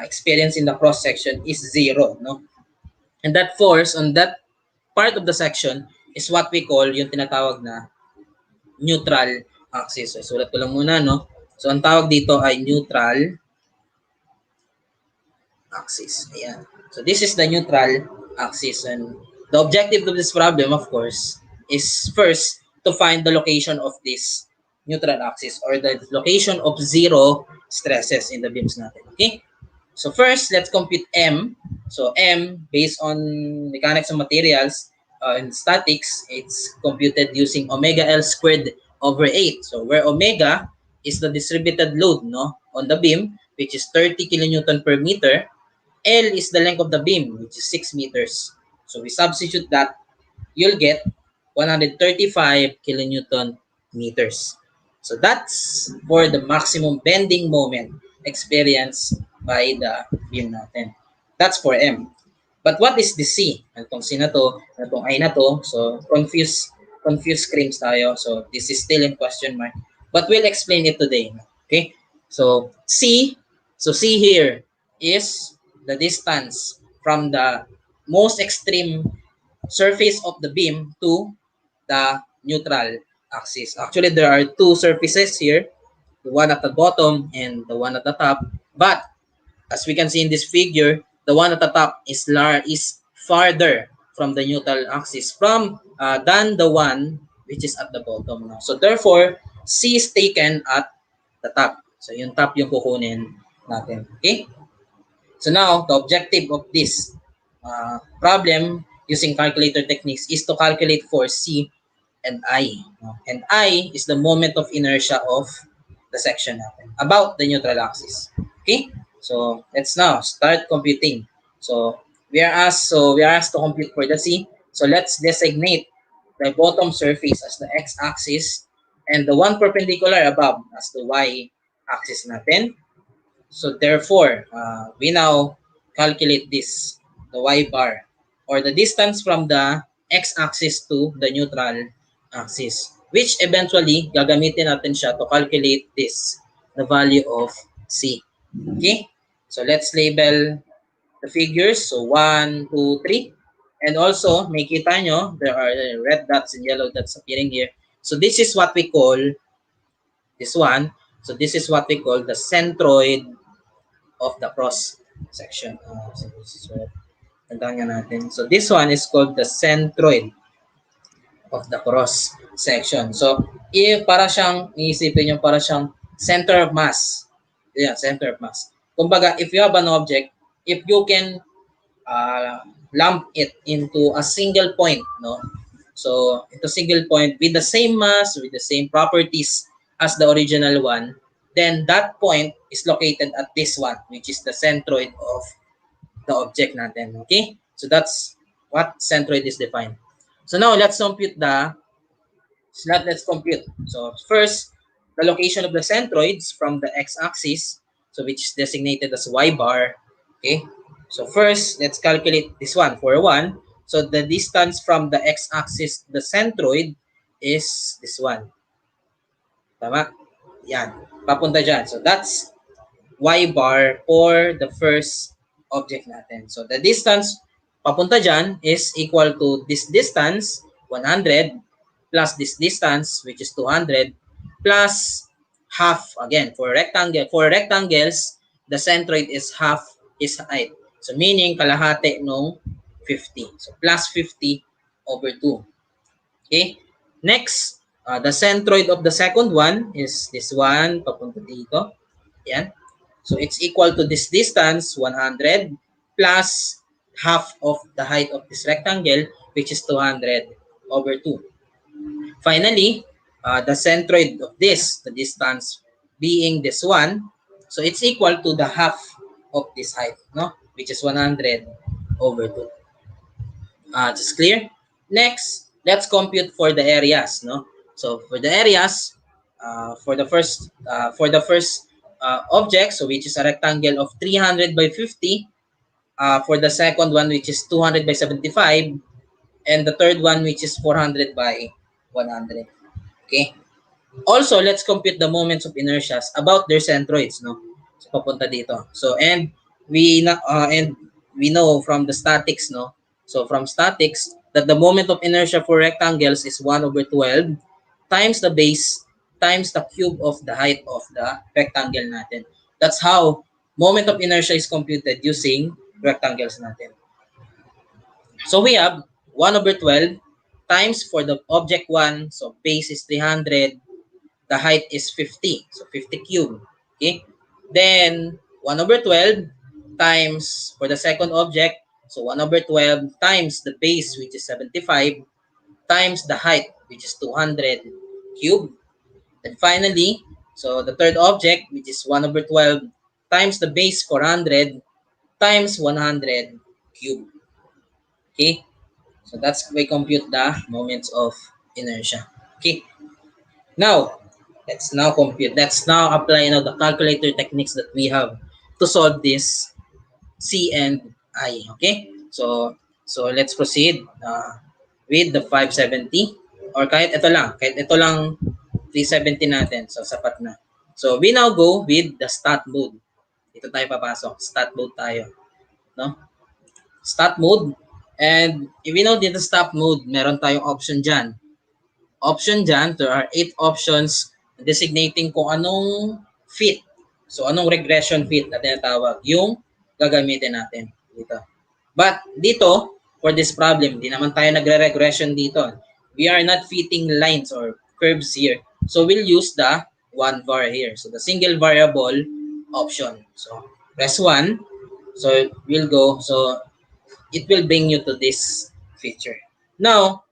experienced in the cross-section is 0. No? And that force on that part of the section is what we call yung tinatawag na neutral axis. So, sulat ko lang muna, no? So, ang tawag dito ay neutral axis. Ayan. So, this is the neutral axis. And the objective of this problem, of course, is first to find the location of this neutral axis or the location of 0 stresses in the beams natin. Okay? So, first, let's compute M. So, M, based on mechanics of materials and statics, it's computed using omega L squared over 8. So, where omega is the distributed load on the beam, which is 30 kilonewton per meter. L is the length of the beam, which is 6 meters. So, we substitute that, you'll get 135 kilonewton meters. So, that's for the maximum bending moment experienced by the beam natin. That's for M. But what is the C? Itong C na to, itong I na to. So, confused screens tayo. So, this is still in question mark. But we'll explain it today. Okay? So, C here is the distance from the most extreme surface of the beam to the neutral axis. Actually, there are two surfaces here, the one at the bottom and the one at the top. But as we can see in this figure, the one at the top is farther from the neutral axis than the one which is at the bottom. So therefore, C is taken at the top. So yung top yung kukunin natin. Okay? So now, the objective of this problem using calculator techniques is to calculate for C and I. And I is the moment of inertia of the section natin about the neutral axis. Okay? So let's now start computing. So we are asked to compute for the C. So let's designate the bottom surface as the x-axis and the one perpendicular above as the y-axis natin. So therefore, we now calculate this, the y bar, or the distance from the x-axis to the neutral axis, which eventually gagamitin natin siya to calculate this, the value of C. Okay? So let's label the figures. So 1, 2, 3. And also, makita nyo, there are red dots and yellow dots appearing here. So this is what we call, this one, so this is what we call the centroid of the cross section. So this is what tandaan natin. So this one is called the centroid of the cross section. So para siyang, iisipin nyo, para siyang center of mass. Yeah, center of mass. Kumbaga, if you have an object, if you can lump it into a single point, no? So into single point with the same mass, with the same properties as the original one, then that point is located at this one, which is the centroid of the object natin. Okay? So that's what centroid is defined. So now let's compute So first, the location of the centroids from the x-axis, so which is designated as y bar. Okay? So first, let's calculate this one for 1. So the distance from the x-axis to the centroid is this one. Tama? Yan. Papunta dyan. So that's y bar for the first object natin. So the distance papunta dyan is equal to this distance, 100, plus this distance, which is 200, plus half. Again, for rectangles, the centroid is half its height. So meaning kalahati nung 50. So plus 50 over 2. Okay? Next, the centroid of the second one is this one, papunta dito. Yan. So it's equal to this distance, 100, plus half of the height of this rectangle, which is 200 over 2. Finally, the centroid of this, the distance being this one, so it's equal to the half of this height, no? Which is 100 over 2. Just clear? Next, let's compute for the areas, no? So for the areas, for the first object, so which is a rectangle of 300 by 50, for the second one, which is 200 by 75, and the third one, which is 400 by 100. Okay? Also, let's compute the moments of inertia about their centroids, no? So papunta dito. So and we know from the statics, no? So from statics that the moment of inertia for rectangles is 1 over 12 times the base times the cube of the height of the rectangle natin. That's how moment of inertia is computed using rectangles natin. So we have 1 over 12 times for the object 1, so base is 300, the height is 50, so 50 cube. Okay? Then 1 over 12 times for the second object, so 1 over 12 times the base, which is 75, times the height, which is 200 cube. And finally, so the third object, which is 1 over 12 times the base 400 times 100 cube. Okay? So that's we compute the moments of inertia. Okay? Now, let's now compute. Let's now apply the calculator techniques that we have to solve this C and I. Okay? So let's proceed with the 570 or kahit ito lang 370 natin. So sapat na. So we now go with the stat mode. Dito tayo papasok. Stat mode tayo, no? Stat mode. And if we know dito stat mode, meron tayong option dyan. There are 8 options designating kung anong fit. So, anong regression fit na tinatawag yung gagamitin natin dito. But dito, for this problem, di naman tayo nagre-regression dito. We are not fitting lines or curves here. So, we'll use the one var here. So, the single variable option. So, press 1. So, we'll go. So, it will bring you to this feature. Now,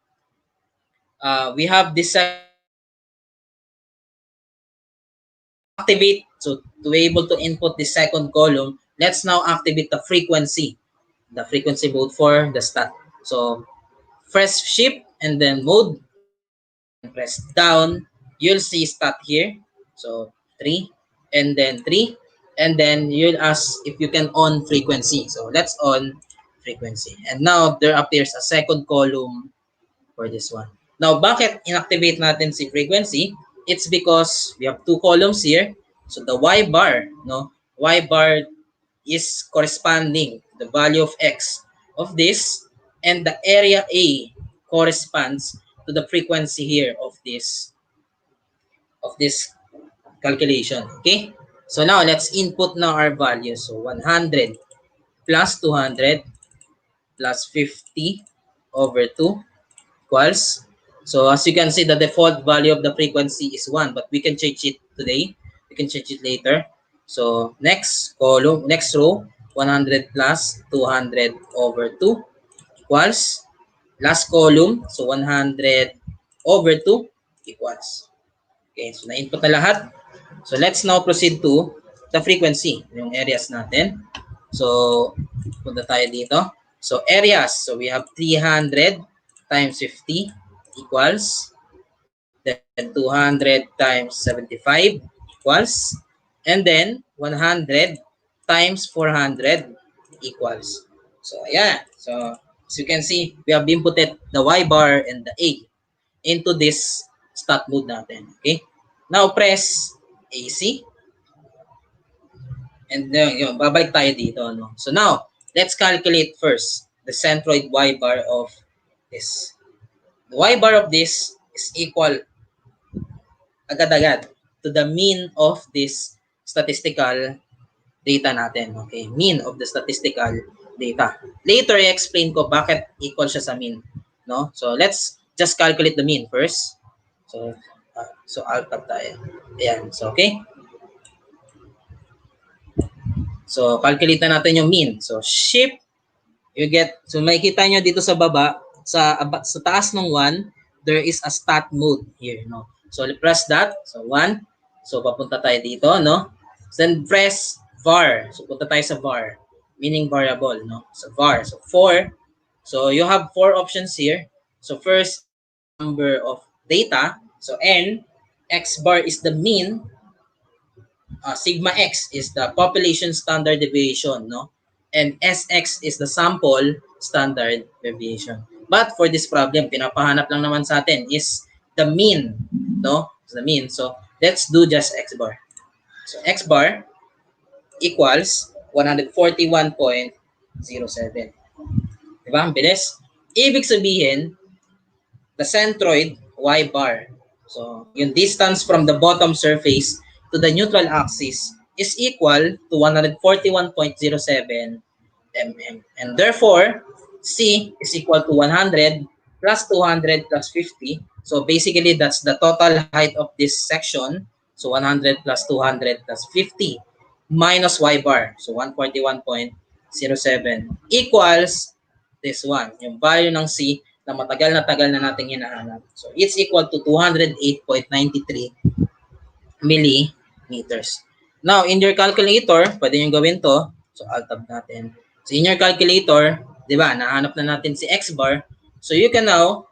we have this activate. So to be able to input the second column, let's now activate the frequency mode for the stat. So press shift and then mode, and press down. You'll see stat here. So 3 and then 3, and then you'll ask if you can on frequency. So let's on frequency. And now there appears a second column for this one. Now, bakit inactivate natin si frequency? It's because we have 2 columns here. So the y bar, y bar is corresponding to the value of x of this, and the area A corresponds to the frequency here of this calculation. Okay? So now let's input now our values. So 100 plus 200 plus 50 over 2 equals. So as you can see, the default value of the frequency is 1, but we can change it today. We can change it later. So next row, 100 plus 200 over 2 equals. Last column, so 100 over 2 equals. Okay, so na-input na lahat. So let's now proceed to the frequency, yung areas natin. So punta tayo dito. So areas, so we have 300 times 50 equals, then 200 times 75 equals, and then 100 times 400 equals. So yeah, so as you can see, we have inputted the y bar and the A into this stat mode natin. Okay, now press AC, and then babalik tayo dito, no? So now let's calculate first the centroid y bar of this. The y bar of this is equal agad-agad to to the mean of this statistical data natin. Okay, mean of the statistical data. Later, i-explain ko bakit equal siya sa mean. No? So, let's just calculate the mean first. So alt tab tayo. Ayan. So, okay. So, calculate na natin yung mean. So, shift, you get, so makikita nyo dito sa baba, sa taas ng 1, there is a stat mode here, no? So, press that. So, 1. So, papunta tayo dito, no? Then, press var. So, punta tayo sa var, meaning variable, no? So, var. So, 4. So, you have 4 options here. So, first, number of data. So, n, x bar is the mean, sigma x is the population standard deviation, no? And sx is the sample standard deviation. But for this problem, pinapahanap lang naman sa atin is the mean, no? It's the mean. So, let's do just x bar. So, x bar equals 141.07. Diba? Ang bilis. Ibig sabihin, the centroid y bar. So, yung distance from the bottom surface to the neutral axis is equal to 141.07 mm. And therefore, C is equal to 100 plus 200 plus 50. So, basically, that's the total height of this section. So, 100 plus 200 plus 50 minus y bar. So, 141.07 equals this one. Yung value ng C na matagal na nating hinahanap. So, it's equal to 208.93 millimeters. Now, in your calculator, pwede nyo gawin to. So, alt tab natin. So, in your calculator, di ba, nahanap na natin si x bar. So, you can now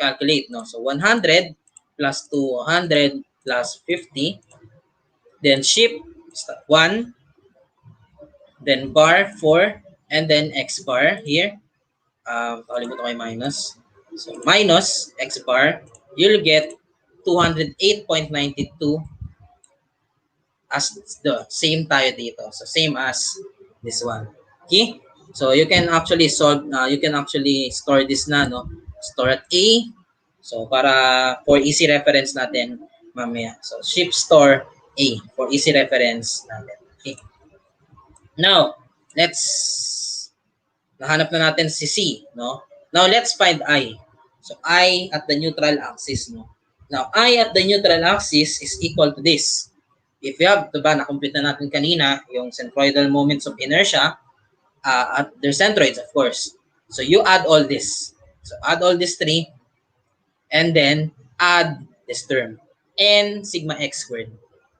calculate, no? So, 100 plus 200 plus 50. Then, shift 1. Then, bar 4. And then, x bar here. Kalimutan ko yung minus. So, minus x bar, you'll get 208.92 as the same tayo dito. So, same as this one. Okay? So, you can actually solve, you can actually store this na, no? Store at A. So, para for easy reference natin mamaya. So, shift store A for easy reference natin. Okay? Now, nahanap na natin si C, no? Now, let's find I. So, I at the neutral axis, no? Now, I at the neutral axis is equal to this. If you have, diba, na-compute na natin kanina, yung centroidal moments of inertia, at their centroids, of course. So, you add all this. So, add all these three, and then add this term, n sigma x squared.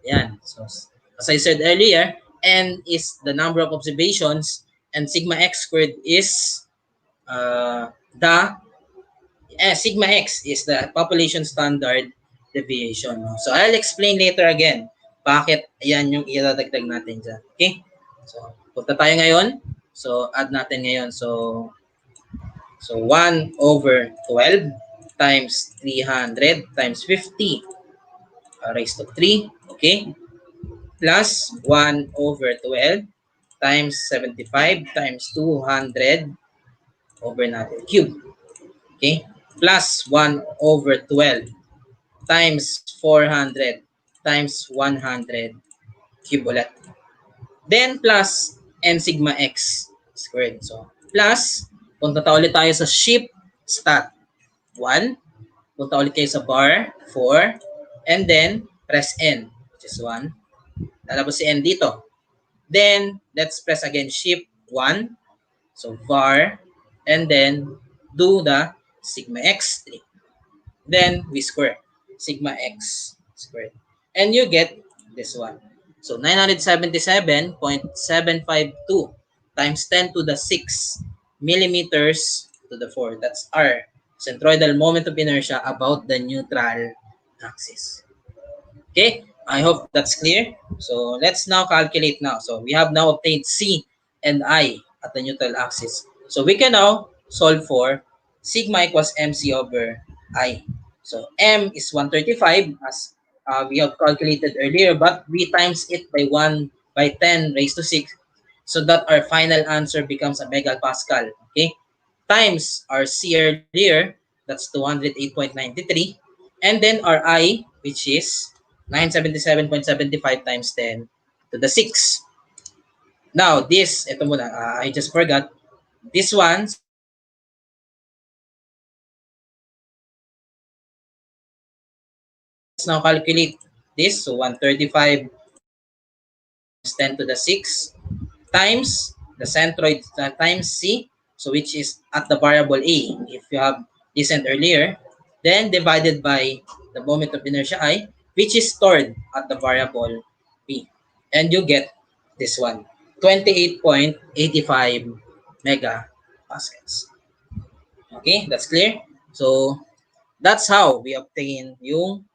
Yan. So, as I said earlier, n is the number of observations, and sigma x squared is sigma x is the population standard deviation. No? So, I'll explain later again bakit yan yung ilalagdag natin dyan. Okay? So, punta tayo ngayon. So, add natin ngayon. So 1 over 12 times 300 times 50 raised to 3. Okay? Plus 1 over 12 times 75 times 200 over natin cube. Okay? Plus 1 over 12 times 400 times 100 cube ulit. Then plus n sigma x squared. So, plus, punta ulit tayo sa shift stat 1. Punta ulit kayo sa bar 4. And then, press n, which is 1. Lalabas si n dito. Then, let's press again shift 1. So, var. And then, do the sigma x 3. Then, we square sigma x squared. And you get this one. So, 977.752 times 10 to the 6 millimeters to the 4. That's our centroidal moment of inertia about the neutral axis. Okay? I hope that's clear. So, let's now calculate now. So, we have now obtained C and I at the neutral axis. So, we can now solve for sigma equals mc over I. So, m is 135 as we have calculated earlier, but we times it by 1 by 10 raised to 6 so that our final answer becomes a megapascal. Okay? Times our C earlier, that's 208.93. And then our I, which is 977.75 times 10 to the 6. Now, this, ito muna, I just forgot. This one, so let's now calculate this. So 135 times 10 to the 6 times the centroid times C, so which is at the variable A, if you have listened earlier, then divided by the moment of inertia I, which is stored at the variable B. And you get this one, 28.85 megapascals. Okay, that's clear? So, that's how we obtain yung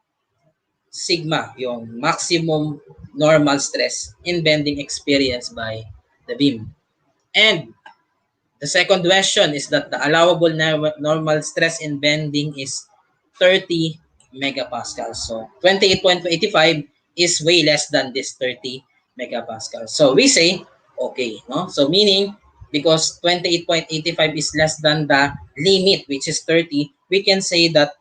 sigma, yung maximum normal stress in bending experienced by the beam. And the second question is that the allowable normal stress in bending is 30 megapascals. So 28.85 is way less than this 30 megapascals. So we say, okay, no? So meaning, because 28.85 is less than the limit, which is 30, we can say that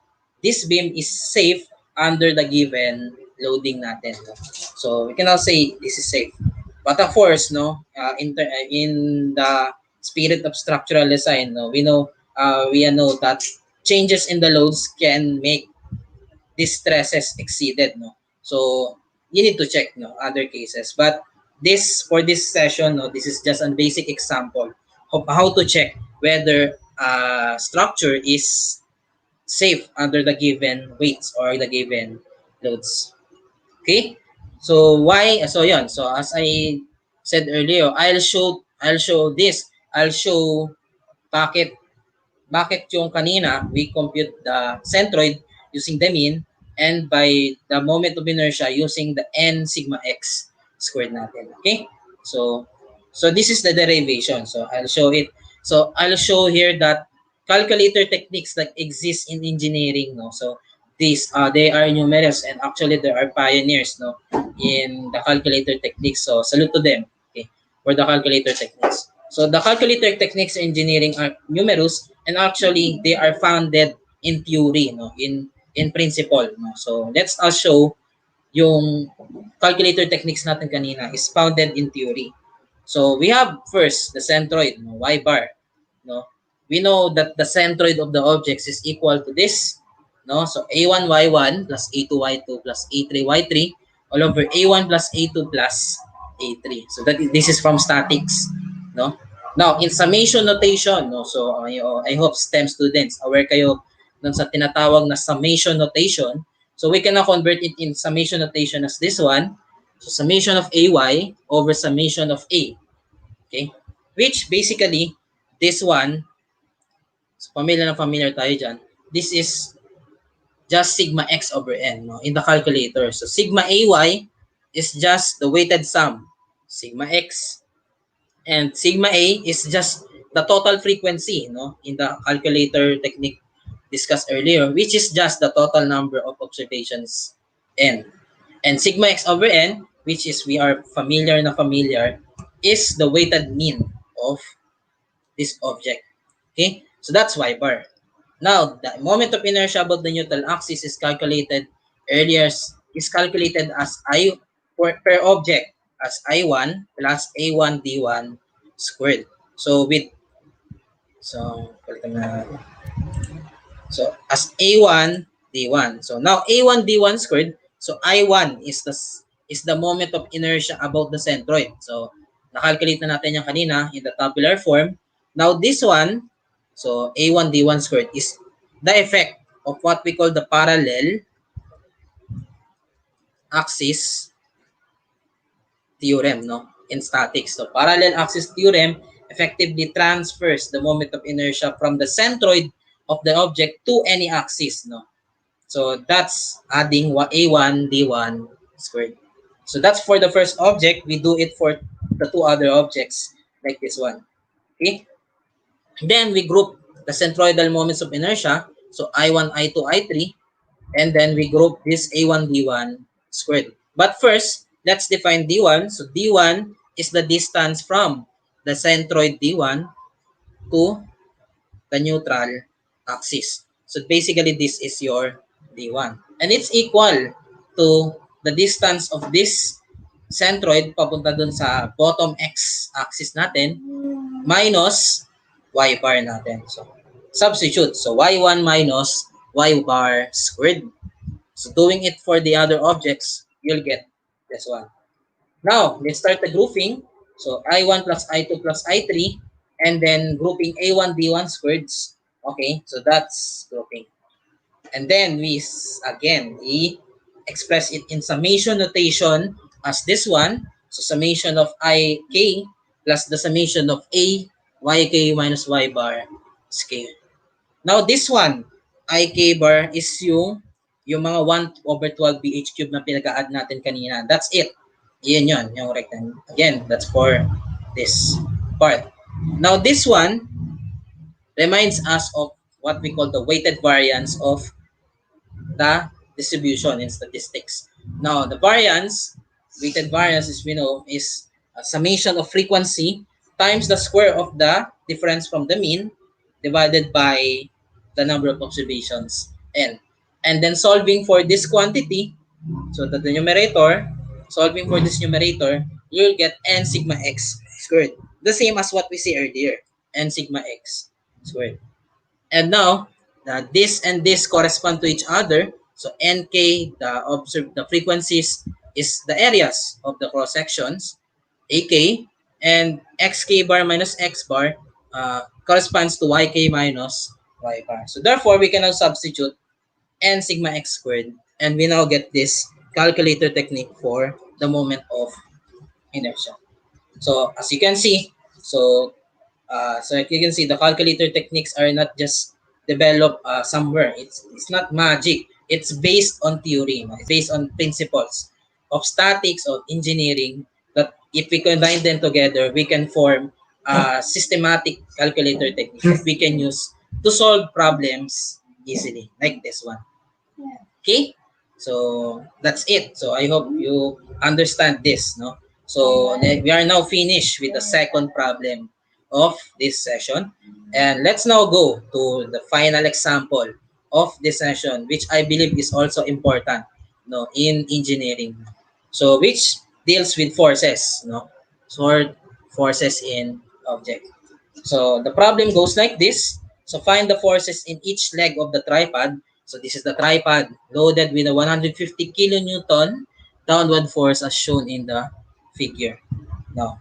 this beam is safe under the given loading natin. No? So we can now say this is safe. But of course, no, in the spirit of structural design, no, we know that changes in the loads can make these stresses exceeded, no. So you need to check, no, other cases. But this, for this session, no, this is just a basic example of how to check whether structure is safe under the given weights or the given loads. Okay? So why, so yun. So as I said earlier, I'll show this. I'll show bakit yung kanina we compute the centroid using the mean, and by the moment of inertia using the n sigma x squared natin. Okay? So this is the derivation. So I'll show it. So I'll show here that calculator techniques that exist in engineering, no. So these they are numerous, and actually there are pioneers, no, in the calculator techniques. So salute to them, okay, for the calculator techniques. So the calculator techniques in engineering are numerous, and actually they are founded in theory, no, in principle, no. So let's us show yung calculator techniques natin kanina is founded in theory. So we have first the centroid, no, y bar, no. We know that the centroid of the objects is equal to this, no. So a1 y1 plus a2 y2 plus a3 y3 all over a1 plus a2 plus a3. So this is from statics, no. Now in summation notation, no. So I hope STEM students aware kayo dun sa tinatawag na summation notation. So we can now convert it in summation notation as this one. So summation of ay over summation of a. Okay? Which basically, this one, so familiar tayo dyan, this is just sigma x over n, no, in the calculator. So sigma ay is just the weighted sum, sigma x, and sigma a is just the total frequency, no, in the calculator technique discussed earlier, which is just the total number of observations n. And sigma x over n, which is we are familiar, is the weighted mean of this object. Okay, so that's y bar. Now, the moment of inertia about the neutral axis is calculated earlier, is calculated as I per object as I1 plus A1 D1 squared. So as A1 D1. So now A1 D1 squared. So I1 is the moment of inertia about the centroid. So nakalculate na natin yan kanina in the tabular form. Now this one, so A1 D1 squared is the effect of what we call the parallel axis theorem, no, in statics. So parallel axis theorem effectively transfers the moment of inertia from the centroid of the object to any axis, no. So that's adding A1 D1 squared. So that's for the first object. We do it for the two other objects like this one. Okay. Then we group the centroidal moments of inertia. So I1, I2, I3. And then we group this A1 D1 squared. But first, let's define D1. So D1 is the distance from the centroid D1 to the neutral axis. So basically, this is your D1. And it's equal to the distance of this centroid papunta dun sa bottom x-axis natin minus y bar natin. So, substitute. So, y1 minus y bar squared. So, doing it for the other objects, you'll get this one. Now, let's start the grouping. So, I1 plus I2 plus I3, and then grouping A1, B1 squareds. Okay, so that's grouping. And then we express it in summation notation as this one. So, summation of IK plus the summation of A, YK minus Y bar is K. Now, this one, IK bar is yung mga 1 over 12 BH cube na pinag-add natin kanina. That's it. Yan yun, yung rectangle. Again, that's for this part. Now, this one reminds us of what we call the weighted variance of the distribution in statistics. Now, the variance, weighted variance, as we know, is a summation of frequency times the square of the difference from the mean divided by the number of observations, n. And then solving for this quantity, so that the numerator, solving for this numerator, you'll get n sigma x squared. The same as what we see earlier, n sigma x squared. And now, this and this correspond to each other. So nk, the frequencies, is the areas of the cross sections, ak, and xk bar minus x bar corresponds to yk minus y bar. So therefore, we can now substitute n sigma x squared, and we now get this calculator technique for the moment of inertia. So as you can see, so you can see the calculator techniques are not just developed somewhere. It's not magic. It's based on theory. It's based on principles of statics, of engineering, that if we combine them together, we can form a systematic calculator technique that we can use to solve problems easily, like this one. Okay? So that's it. So I hope you understand this, no? So we are now finished with the second problem of this session, and let's now go to the final example of this session, which I believe is also important, no, in engineering. So which deals with forces, no, so forces in object. So the problem goes like this. So find the forces in each leg of the tripod. So this is the tripod loaded with a 150 kilonewton downward force as shown in the figure. Now,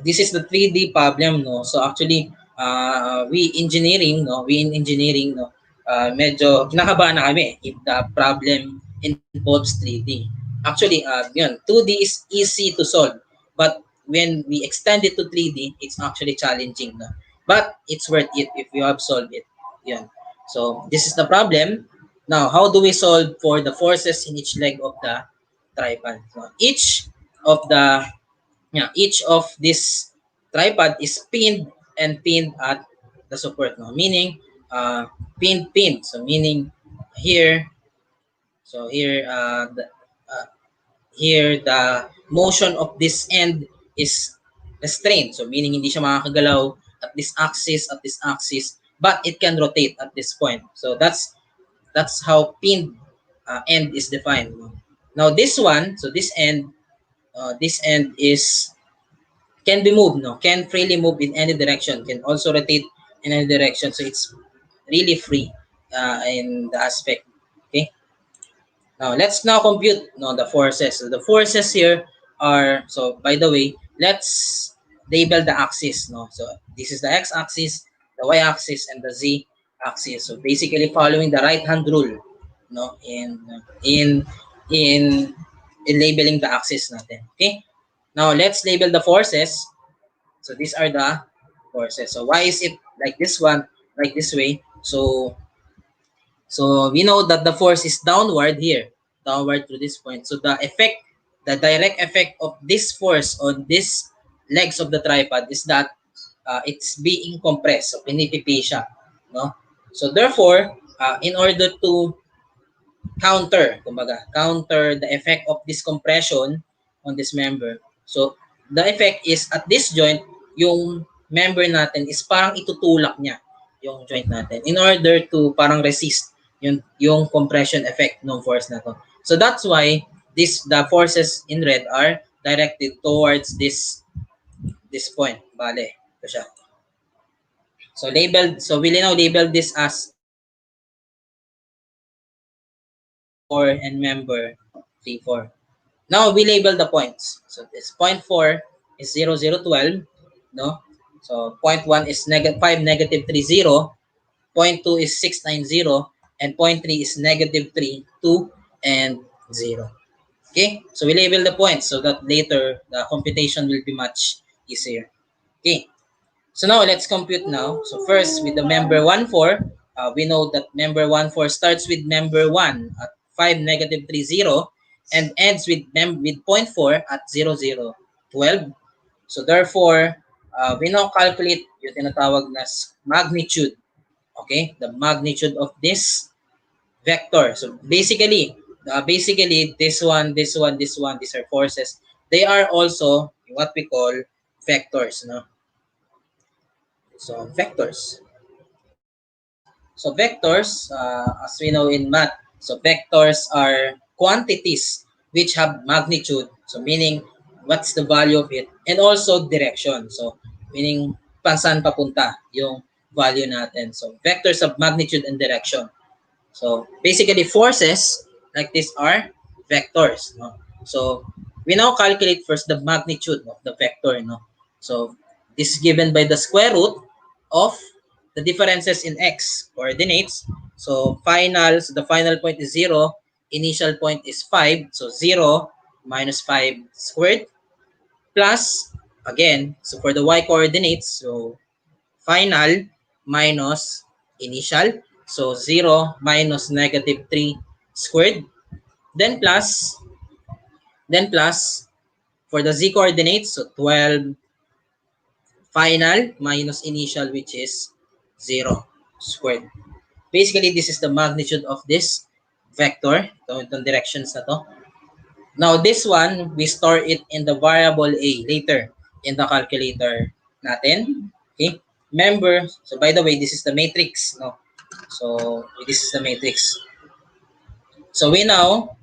this is the 3D problem, no. So actually, we in engineering, medyo kinakabahan na kami if the problem involves 3D. Actually, 2D is easy to solve, but when we extend it to 3D, it's actually challenging, no. But it's worth it if you have solved it. Yan. So this is the problem. Now, how do we solve for the forces in each leg of the tripod? So each of this tripod is pinned at the support, no? Meaning pinned. So meaning here, here the motion of this end is restrained. So meaning hindi siya makakagalaw at this axis, but it can rotate at this point. So that's how pinned end is defined, no? Now this one, so this end is can be moved, no? Can freely move in any direction, can also rotate in any direction. So it's really free in the aspect. Okay. Now let's now compute, no, the forces. So the forces here are, so by the way, let's label the axis, no? So this is the x-axis, the y-axis, and the z-axis. So basically following the right-hand rule, no, in labeling the axis natin. Okay. Now let's label the forces. So these are the forces. So why is it like this one, like this way? So we know that the force is downward here, downward to this point. So the direct effect of this force on this legs of the tripod is that it's being compressed. So pinipipi siya, no? So therefore, in order to counter the effect of this compression on this member. So the effect is at this joint, yung member natin is parang itutulak niya yung joint natin in order to parang resist yung compression effect ng force na to. So that's why the forces in red are directed towards this point. Bale, ito siya. So we now label this as member 4 and member 3, 4. Now we label the points. So this point 4 is 0, 0, 12, no? So point 1 is 5, negative 3, 0. Point 2 is 6, 9, 0. And point 3 is negative 3, 2, and 0. Okay? So we label the points so that later the computation will be much easier. Okay? So now let's compute now. So first with the member 1, 4, we know that member 1, 4 starts with member 1 at 5, negative 3, 0 and ends with point 4 at 0, 0, 12. So therefore, we now calculate yung tinatawag na magnitude. Okay? The magnitude of this vector. So basically this one, this one, this one, these are forces. They are also what we call vectors, no? So vectors. So vectors, as we know in math, so vectors are quantities which have magnitude. So meaning, what's the value of it? And also direction. So meaning, saan papunta yung value natin. So vectors of magnitude and direction. So basically, forces like this are vectors. No? So we now calculate first the magnitude of the vector. No? So this is given by the square root of the differences in x coordinates. So the final point is 0, initial point is 5. So 0 minus 5 squared plus, again, so for the y coordinates, so final minus initial. So 0 minus negative 3 squared. Then plus for the z coordinates, so 12 final minus initial, which is 0 squared. Basically, this is the magnitude of this vector. Itong directions na to. Now, this one, we store it in the variable a later in the calculator natin. Okay? Remember, so by the way, this is the matrix. No? So, this is the matrix. So, we now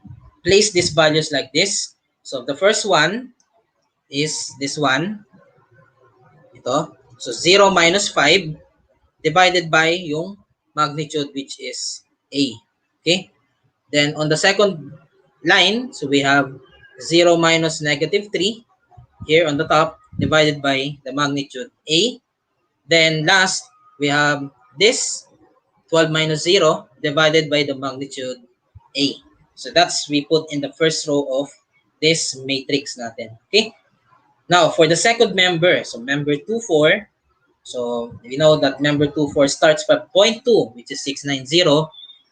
place these values like this. So, the first one is this one. Ito. So, 0 minus 5 divided by yung magnitude, which is A. Okay? Then, on the second line, so we have 0 minus negative 3 here on the top divided by the magnitude A. Then, last, we have this 12 minus 0 divided by the magnitude A. So, that's we put in the first row of this matrix natin. Okay? Now, for the second member, so member 2, 4, so we know that member 2, 4 starts from point 2, which is 6, 9, 0,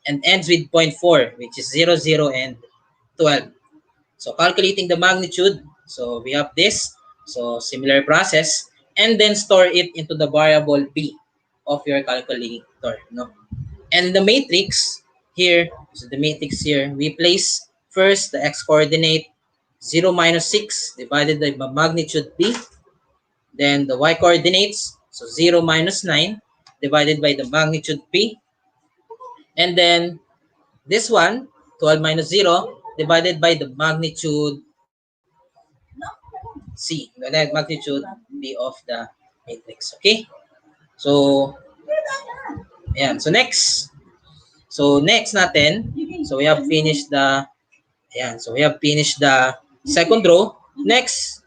and ends with point 4, which is 0, 0, and 12. So calculating the magnitude, so we have this, so similar process, and then store it into the variable b of your calculator. No? And the matrix here, so the matrix here, we place first the x coordinate 0 minus 6 divided by magnitude b. Then the y coordinates, so 0 minus 9 divided by the magnitude p. And then this one, 12 minus 0 divided by the magnitude c, the magnitude b of the matrix. Okay? So, ayan. So next natin, so we have finished the, ayan, so we have finished the second row. Next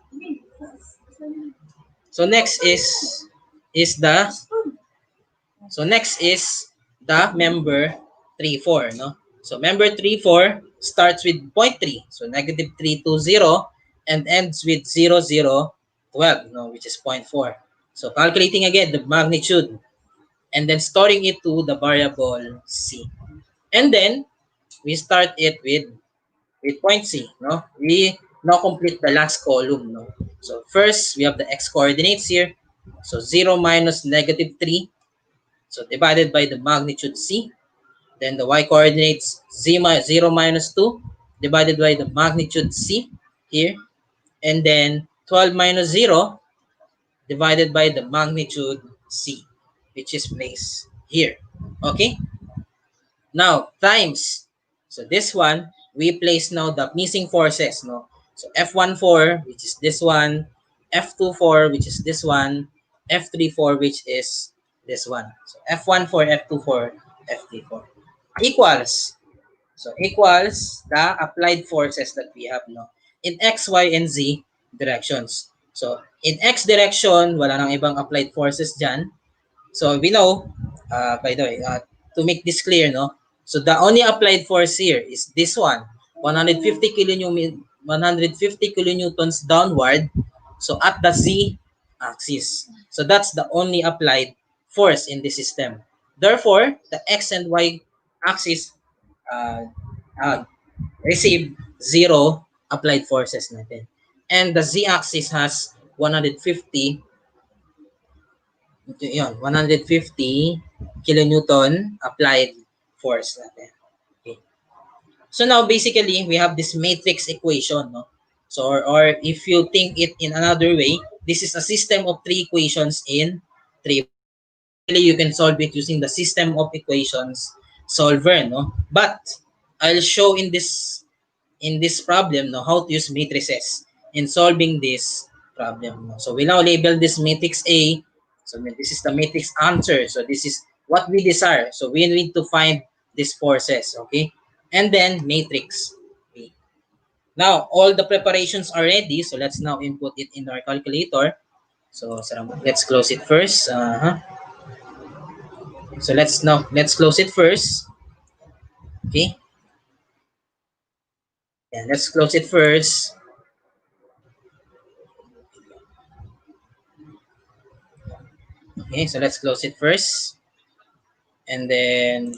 is the member 3, 4, no? So member 3, 4 starts with point 3, so negative 3, 2, 0, and ends with 0, 0, 12, no, which is point 4. So calculating again the magnitude and then storing it to the variable c. And then we start it with point c, no? We now complete the last column, no? So first we have the x coordinates here. So 0 minus negative 3, so divided by the magnitude c. Then the y coordinates 0 minus 2 divided by the magnitude c here. And then 12 minus 0 divided by the magnitude c, which is placed here. Okay? Now, times. So this one, we place now the missing forces, no? So F14, which is this one, F24, which is this one, F34, which is this one. So F14, F24, F34 equals, so equals the applied forces that we have, no, in X, Y, and Z directions. So in X direction, wala nang ibang applied forces dyan. So we know, by the way, to make this clear, no, so the only applied force here is this one, 150 kilonewtons, 150 kilonewtons downward, so at the Z axis. So that's the only applied force in this system. Therefore, the X and Y axis uh, uh, receive zero applied forces natin. And the Z axis has 150, yun, 150 kilonewton applied force natin. Okay. So now basically we have this matrix equation, no? So or if you think it in another way, this is a system of three equations in three. Basically you can solve it using the system of equations solver, no? But I'll show in this problem, no, how to use matrices in solving this problem, no? So we now label this matrix A. So this is the matrix answer. So this is what we desire. So we need to find these forces, okay? And then matrix B. Now all the preparations are ready. So let's now input it in our calculator. So let's close it first. So let's close it first. Okay. Yeah, let's close it first. Okay, so let's close it first. And then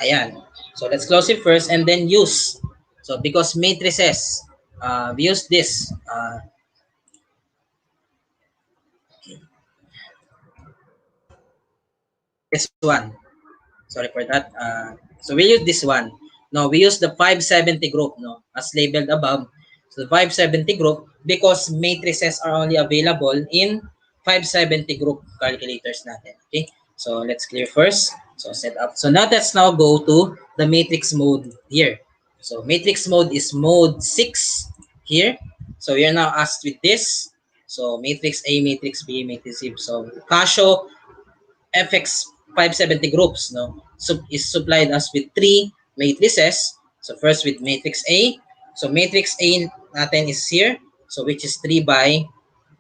ayan. So let's close it first and then use. So because matrices, we use this. This one. Sorry for that. So we use this one. No, we use the 570 group, no, as labeled above. So the 570 group, because matrices are only available in 570 group calculators natin. Okay. So let's clear first. So set up. So now let's now go to the matrix mode here. So matrix mode is mode 6 here. So we are now asked with this. So matrix A, matrix B, matrix C. So Casio FX 570 groups, no, so is supplied us with three matrices. So first with matrix A. So matrix A natin is here. So which is 3 by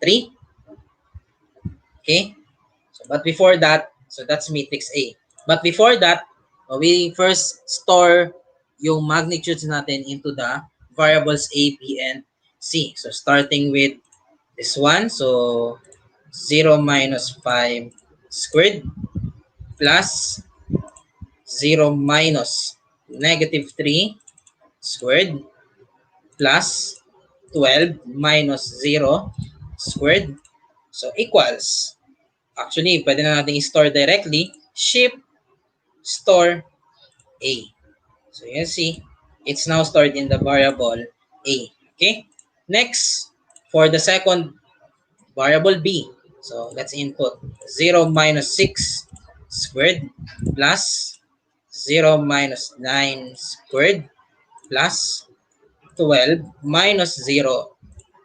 3. Okay. So but before that, so that's matrix A. But before that, we first store yung magnitudes natin into the variables A, B, and C. So starting with this one, so 0 minus 5 squared plus 0 minus negative 3 squared plus 12 minus 0 squared. So equals, actually, pwede na natin i-store directly, shift store A. So you can see, it's now stored in the variable A. Okay? Next, for the second variable B, so let's input 0 minus 6 squared plus 0 minus 9 squared plus 12 minus 0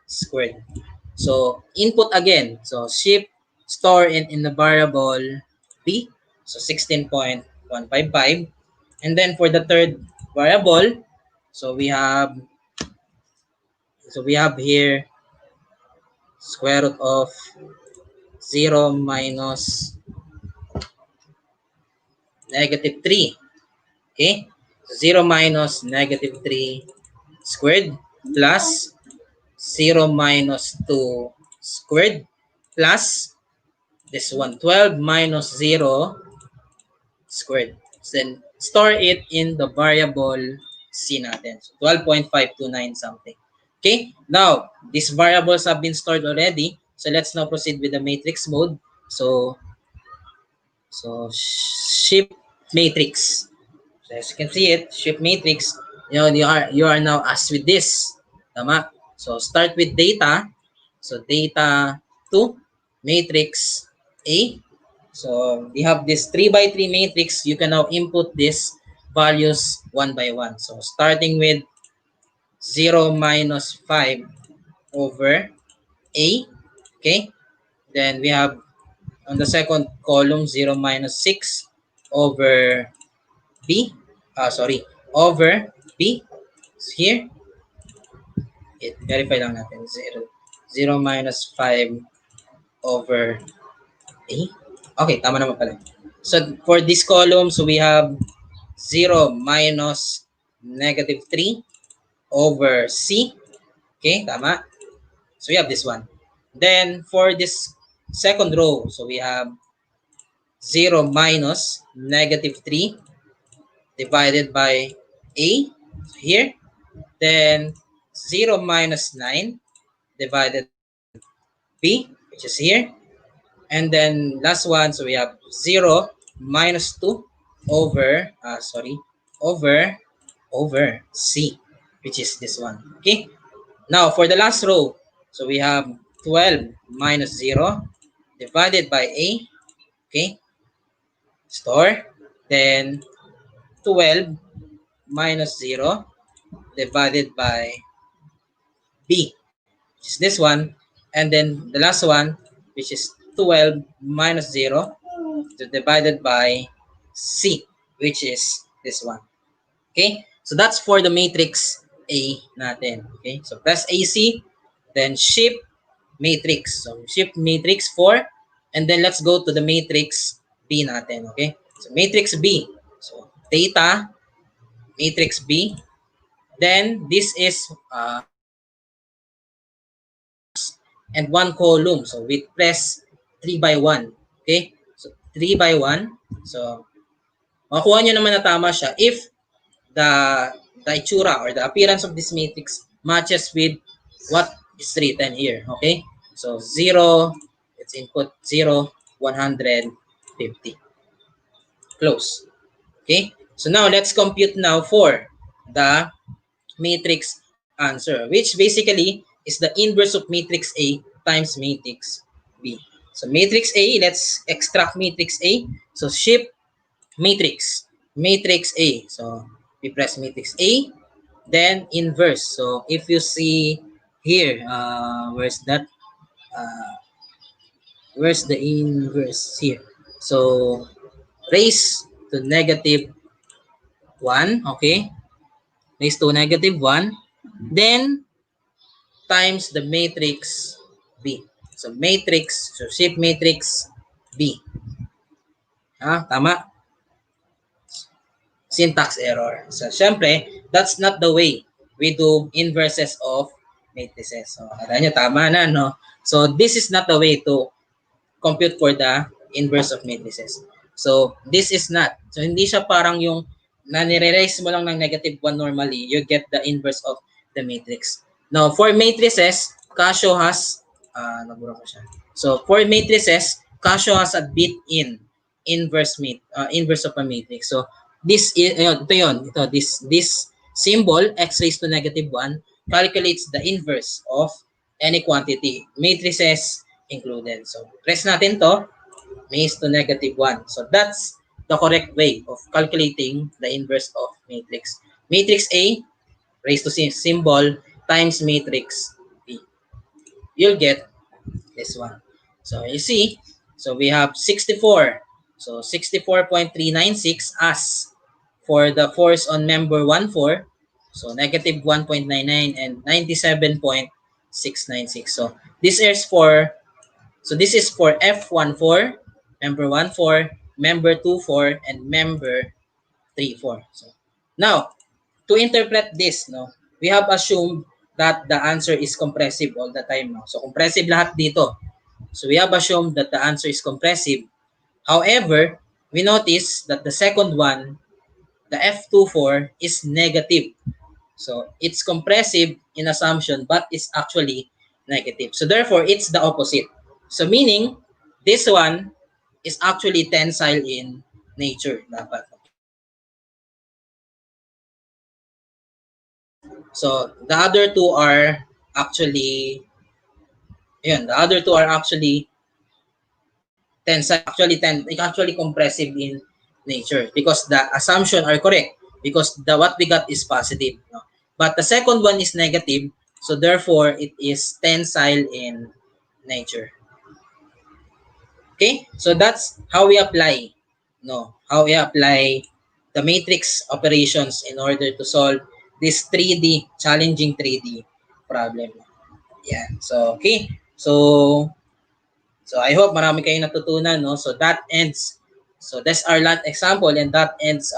squared. So input again. So shift store in the variable B. So 16.155. And then for the third variable, so we have here square root of 0 minus negative 3. Okay? 0 minus negative 3 squared plus 0 minus 2 squared plus this one, 12 minus 0 squared. So then store it in the variable C natin. So 12.529 something. Okay? Now, these variables have been stored already. So let's now proceed with the matrix mode. So shift matrix. So as you can see it, shift matrix, you are now asked with this. Tama? So start with data. So data to matrix A. So we have this 3 by 3 matrix. You can now input these values one by one. So starting with 0 minus 5 over A. Okay. Then we have on the second column 0 minus 6 over B. Over B. So here, verify lang natin. 0 minus 5 over A. Okay, tama naman pala. So for this column, so we have 0 minus negative 3 over C. Okay, tama. So we have this one. Then for this second row, so we have 0 minus negative 3 divided by A. So here. Then 0 minus 9 divided B, which is here. And then last one, so we have 0 minus 2 over, over C, which is this one. Okay. Now, for the last row, so we have 12 minus 0 divided by A. Okay. Store. Then 12 minus 0 divided by B, which is this one. And then the last one, which is 12 minus 0 divided by C, which is this one. Okay? So that's for the matrix A natin. Okay? So press AC, then shift matrix. So shift matrix 4, and then let's go to the matrix B natin. Okay? So matrix B. So data, matrix B. Then this is and one column. So we press 3 by 1. Okay? So 3 by 1. So makuha nyo naman na tama siya if the itsura or the appearance of this matrix matches with what is written here. Okay? So 0, let's input 0, 150. Close. Okay? So now let's compute now for the matrix answer, which basically is the inverse of matrix A times matrix B. So matrix A, let's extract matrix A. So shift matrix, matrix A. So we press matrix A, then inverse. So if you see here, where's that? Where's the inverse here? So raise to negative 1, okay? Raise to negative 1. Then times the matrix B. So matrix, so shift matrix B. Tama? Syntax error. So syempre, that's not the way we do inverses of matrices. So kaya nyo, tama na, no? So this is not the way to compute for the inverse of matrices. So this is not. So hindi siya parang yung nire-raise mo lang ng negative 1 normally, you get the inverse of the matrix. Now, for matrices, Casio has, nabura ko siya. So, for matrices, Casio has a built-in inverse of a matrix. So, this is, this symbol, x raised to negative 1, calculates the inverse of any quantity, matrices included. So, press natin to, raised to negative 1. So, that's the correct way of calculating the inverse of matrix. Matrix A raised to symbol times matrix B. You'll get this one. So you see, so we have 64. So 64.396 as for the force on member 1,4. So negative 1.99 and 97.696. So this is for F14, member 1,4, member 2,4, and member 3,4. So now, to interpret this, no, we have assumed that the answer is compressive all the time. No? So compressive lahat dito. So we have assumed that the answer is compressive. However, we notice that the second one, the F24, is negative. So it's compressive in assumption, but it's actually negative. So therefore, it's the opposite. So meaning, this one is actually tensile in nature. Dapat. So the other two are actually Yun, the other two are actually actually compressive in nature because the assumption are correct because what we got is positive. No? But the second one is negative, so therefore it is tensile in nature. Okay, so that's how we apply, the matrix operations in order to solve this challenging 3D problem. Yeah. So okay. So I hope marami kayong natutunan, no? So that's our last example, and that ends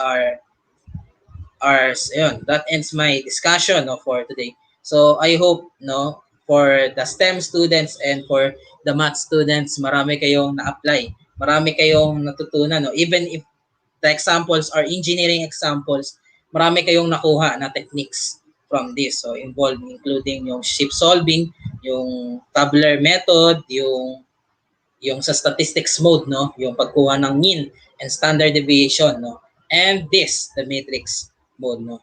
my discussion, no, for today. So I hope, no, for the STEM students and for the math students, marami kayong na-apply. Marami kayong natutunan, no? Even if the examples are engineering examples, marami kayong nakuha na techniques from this. So involved including yung shift solving, yung tabular method, yung sa statistics mode, no, yung pagkuha ng mean and standard deviation, no, and the matrix mode, no.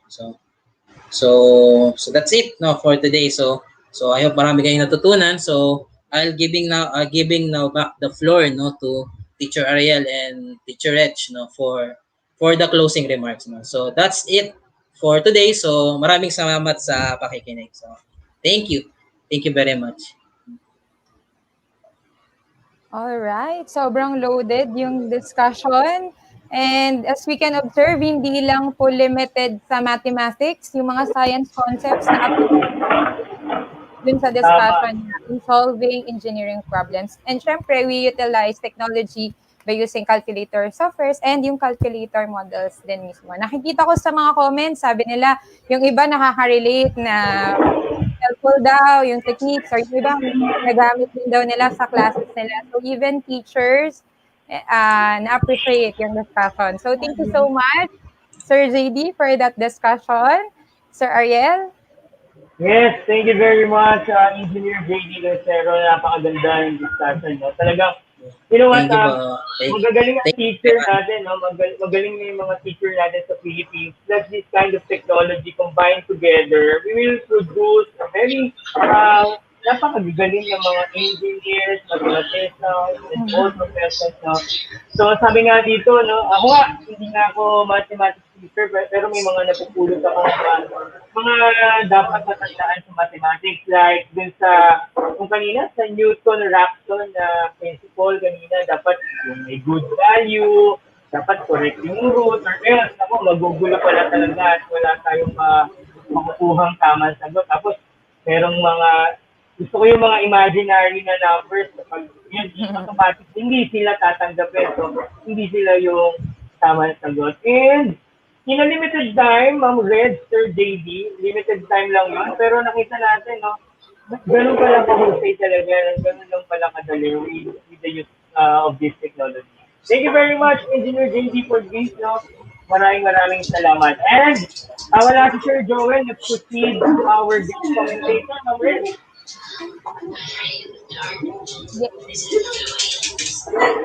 So that's it, no, for today. So I hope marami kayong natutunan. So giving now back the floor, no, to Teacher Ariel and Teacher Reg, no, for the closing remarks, no. So that's it for today. So maraming salamat sa pakikinig. So thank you very much. Alright, sobrang loaded yung discussion. And as we can observe, hindi lang po limited sa mathematics, yung mga science concepts na dun sa discussion in solving engineering problems. And syempre, we utilize technology by using calculator softwares and yung calculator models din mismo. Nakikita ko sa mga comments, sabi nila, yung iba nakaka-relate na helpful daw yung techniques or yung iba nagamit din daw nila sa classes nila. So even teachers na-appreciate yung discussion. So thank you so much, Sir Jaydee, for that discussion. Sir Ariel? Yes, thank you very much, Engineer Jaydee Lucero. Napakaganda yung discussion. No? Talagang, you know what, magagaling ang teacher natin, no? Magaling na yung mga teacher natin sa Philippines. Plus this kind of technology combined together, we will produce a very napakagaling ng mga engineers, mathematicians, and all professors. No? So sabi nga dito, no, ako nga, hindi nga ako mathematics teacher, pero may mga napupulot ako mga dapat matandaan sa mathematics, like dun sa, kung kanina, sa Newton-Raphson na principle kanina, dapat yung may good value, dapat correct yung root, or else, ako, magugulo pala talaga at wala tayong makukuhang tamang sagot. Tapos, merong gusto ko yung mga imaginary na numbers, kapag yun, automatic, hindi sila tatanggapin, so hindi sila yung tamang sagot. And, in a limited time, Ma'am Red, Sir Jaydee, limited time lang yun. Pero nakita natin, no, ganun pala kahusay talaga, ganun lang pala kadali with the use of this technology. Thank you very much, Engineer Jaydee, for this, no. Maraming salamat. And, wala si Sir Joel, let's proceed to our guest commentator, Ma'am Red.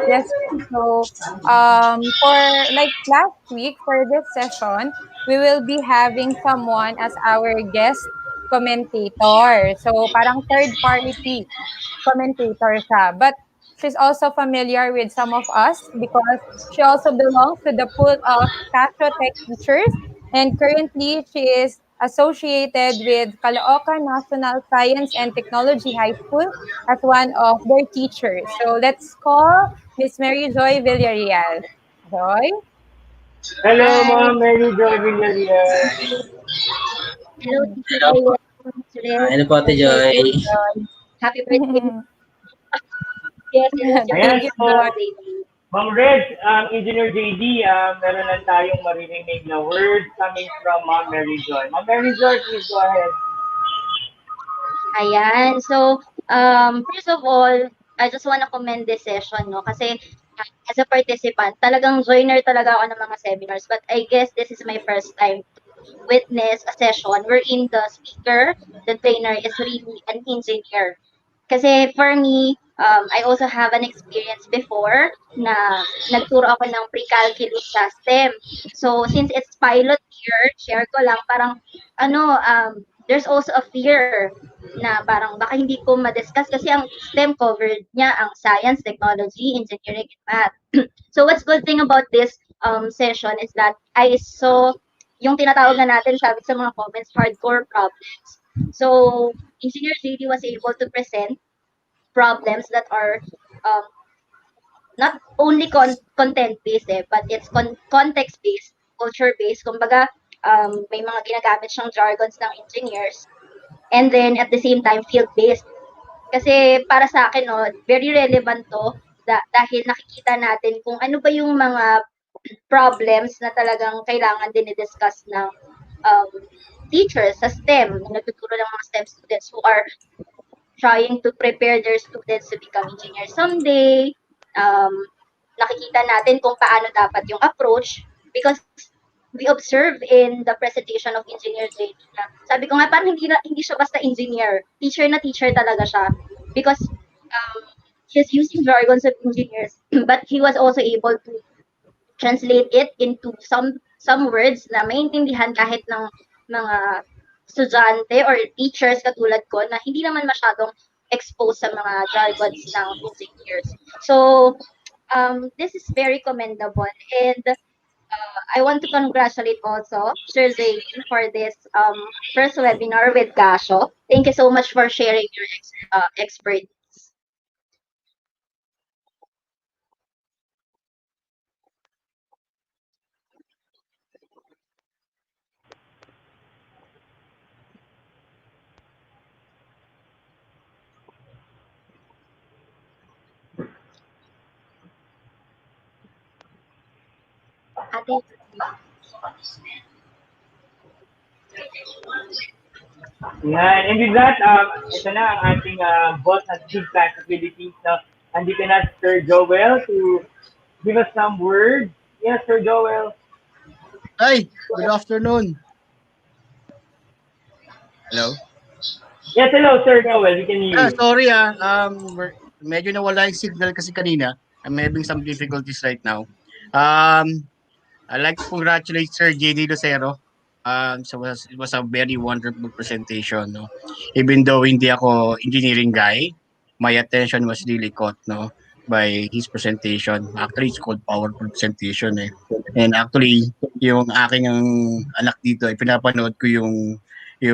Yes. So, for like last week, for this session, we will be having someone as our guest commentator. So, parang third-party commentator siya. But she's also familiar with some of us because she also belongs to the pool of Casio Tech teachers. And currently, she is associated with Caloocan National Science and Technology High School as one of their teachers. So let's call Miss Mary Joy Villarreal. Joy? Hello, Ma'am Mary Joy Villarreal. Hello, Teacher. Hello po, Ate Joy. Happy birthday. Yes, Ayan, so, Ma'am Red, Engineer Jaydee, meron lang tayong maririnig na words coming from Ma'am Mary Joy. Ma'am Mary Joy, please go ahead. Ayan. So, first of all, I just want to commend this session, no? Kasi as a participant, talagang joiner talaga ako ng mga seminars. But I guess this is my first time to witness a session wherein the speaker, the trainer, is really an engineer. Kasi for me, I also have an experience before na nagturo ako ng pre-calculus sa STEM. So, since it's pilot year, share ko lang, parang, there's also a fear na parang baka hindi ko ma-discuss kasi ang STEM covered niya ang science, technology, engineering, and math. So what's good thing about this session is that I saw yung tinatawag na natin sabi sa mga comments, hardcore problems. So Engineer JD was able to present problems that are um, not only content-based but it's context-based, culture-based. Kumbaga, may mga ginagamit siyang jargons ng engineers. And then, at the same time, field-based. Kasi para sa akin, no, very relevant to dahil nakikita natin kung ano ba yung mga problems na talagang kailangan din i-discuss ng teachers sa STEM, na nagtuturo ng mga STEM students who are trying to prepare their students to become engineers someday. Nakikita natin kung paano dapat yung approach because we observe in the presentation of Engineer JD na sabi ko nga parang hindi siya basta engineer, teacher na teacher talaga siya because he's using jargons of engineers but he was also able to translate it into some words na maintindihan kahit ng mga estudyante or teachers katulad ko na hindi naman masyadong exposed sa mga jargons ng engineers. So, this is very commendable and I want to congratulate also Sir Jaydee for this first webinar with Casio. Thank you so much for sharing your expertise. Ate, Yan. And with that, ito na ang ating boss at chief class abilities. No? Andito na Sir Joel to give us some words. Yes, Sir Joel. Hi, good afternoon. Hello? Yes, hello, Sir Joel. We can hear you. Sorry medyo nawala yung signal kasi kanina. I'm having some difficulties right now. I'd like to congratulate Sir Jaydee Lucero. So it was a very wonderful presentation. No? Even though hindi ako engineering guy, my attention was really caught by his presentation. Actually, it's called powerful presentation. And actually, yung aking anak dito, pinapanood ko yung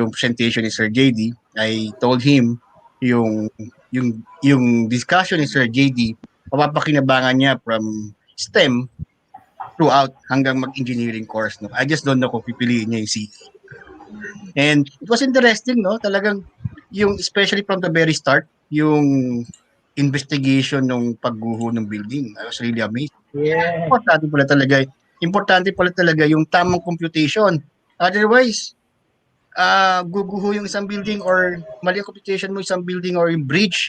presentation ni Sir Jaydee. I told him yung discussion ni Sir Jaydee, mapapakinabangan niya from STEM throughout hanggang mag-engineering course. No? I just don't know kung pipiliin niya yung CE. And it was interesting, no? Talagang yung especially from the very start, yung investigation ng pagguho ng building. I was really amazed. Yeah. Importante pala talaga yung tamang computation. Otherwise, guguho yung isang building or mali ang computation mo isang building or yung bridge,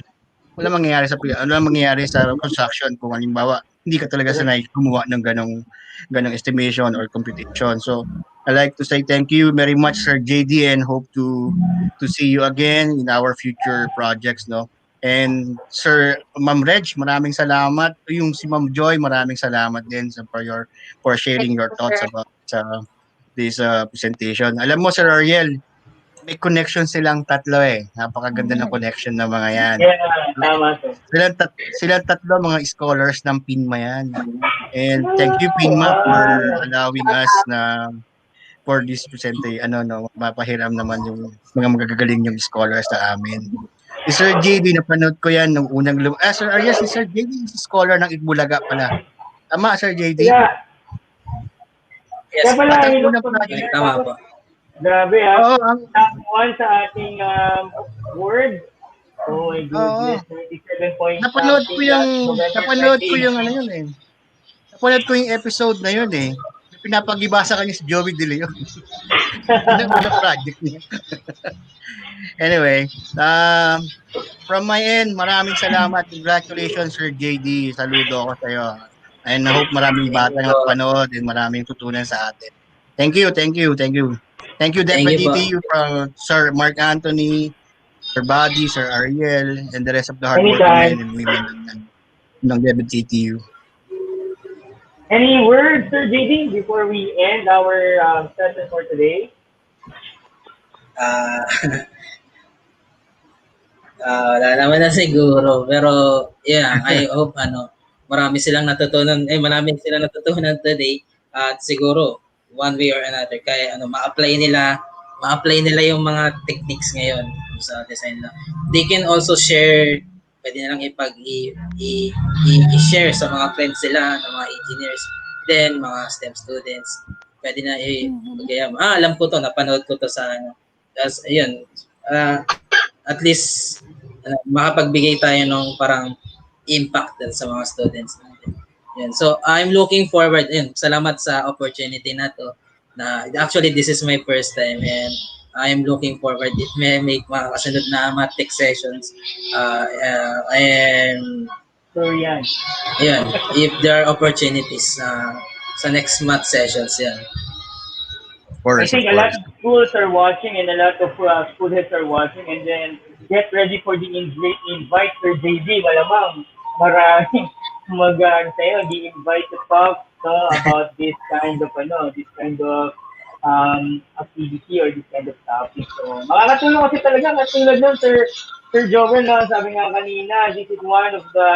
wala mangyayari sa construction kung halimbawa hindi ka talaga sanay gumawa ng ganong estimation or computation. So I like to say thank you very much Sir Jaydee and hope to see you again in our future projects, no. And Sir Ma'am Reg, maraming salamat. Yung si Ma'am Joy, maraming salamat din for sharing your thoughts about this presentation. Alam mo Sir Ariel, may connection silang tatlo Napakaganda ng connection ng mga yan. Yeah, tama to. Silang tatlo mga scholars ng PINMA yan. And thank you PINMA for allowing us na for this presentation, mapahiram naman yung mga magagaling yung scholars sa amin. Si Sir Jaydee, napanood ko yan nung unang Sir Ariel, si Sir Jaydee, si scholar ng Itbulaga pala. Tama, Sir Jaydee? Yeah. Yes, Kaya pala, tama po. Grabe top 1 sa ating word. Oh my goodness, 37 Napanood ko yung Napanood ko yung episode na yun Pinapagibasa kanya si Joey De Leon. Unang project niya. Anyway, from my end, maraming salamat. Congratulations Sir Jaydee. Saludo ako sa iyo. And I hope maraming bata na panood and maraming tutunan sa atin. Thank you. Deputy TU from Sir Mark Anthony, Sir Buddy, Sir Ariel, and the rest of the hardworking men and women ng Deputy TU. Any words, Sir Jaydee, before we end our session for today? Wala naman na siguro. Pero, yeah, I hope, marami silang natutunan today. At siguro, one way or another, kaya, ma-apply nila yung mga techniques ngayon sa design na. They can also share, pwede nilang i-share sa mga friends sila, ng mga engineers, then mga STEM students. Pwede na kaya, alam ko to, napanood ko to sa Tapos, ayun, at least makapagbigay tayo ng parang impact din sa mga students natin. Yan. So, I'm looking forward. Yun, salamat sa opportunity na to. Na actually, this is my first time and I'm looking forward. It may make mga kasunod na MathTech sessions. And So, yan. If there are opportunities sa next math sessions, yan. I think a lot of schools are watching and a lot of school heads are watching, and then get ready for the invite for Jaydee. Malamang maraming sa'yo, the invite to talk about this kind of activity or this kind of topic. So, makakatulong kasi talaga, katulad nun, Sir Joel, sabi nga kanina, this is one of the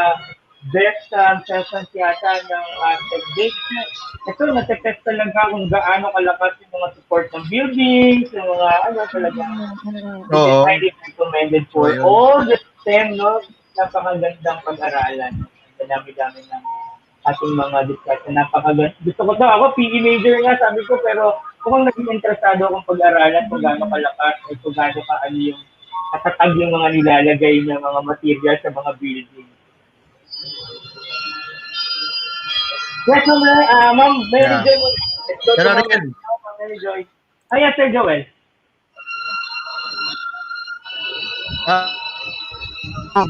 best sessions yata ng tech. Ito, nasa-test talaga kung gaano kalakas yung mga support ng buildings, yung mga talaga. Oo. Highly recommended for all the STEM, napakagandang pag-aralan. Dami-dami ng ating mga discussion. Napakaganda. Gusto ko ako, PE major nga, sabi ko, pero kung naging interesado akong pag-aralan kung gaano kalakas, o kung gaano yung katatag yung mga nilalagay ng mga material sa mga buildings. Yes, Ma'am Mary Joy. Mary Joy. Yes, Sir Joel.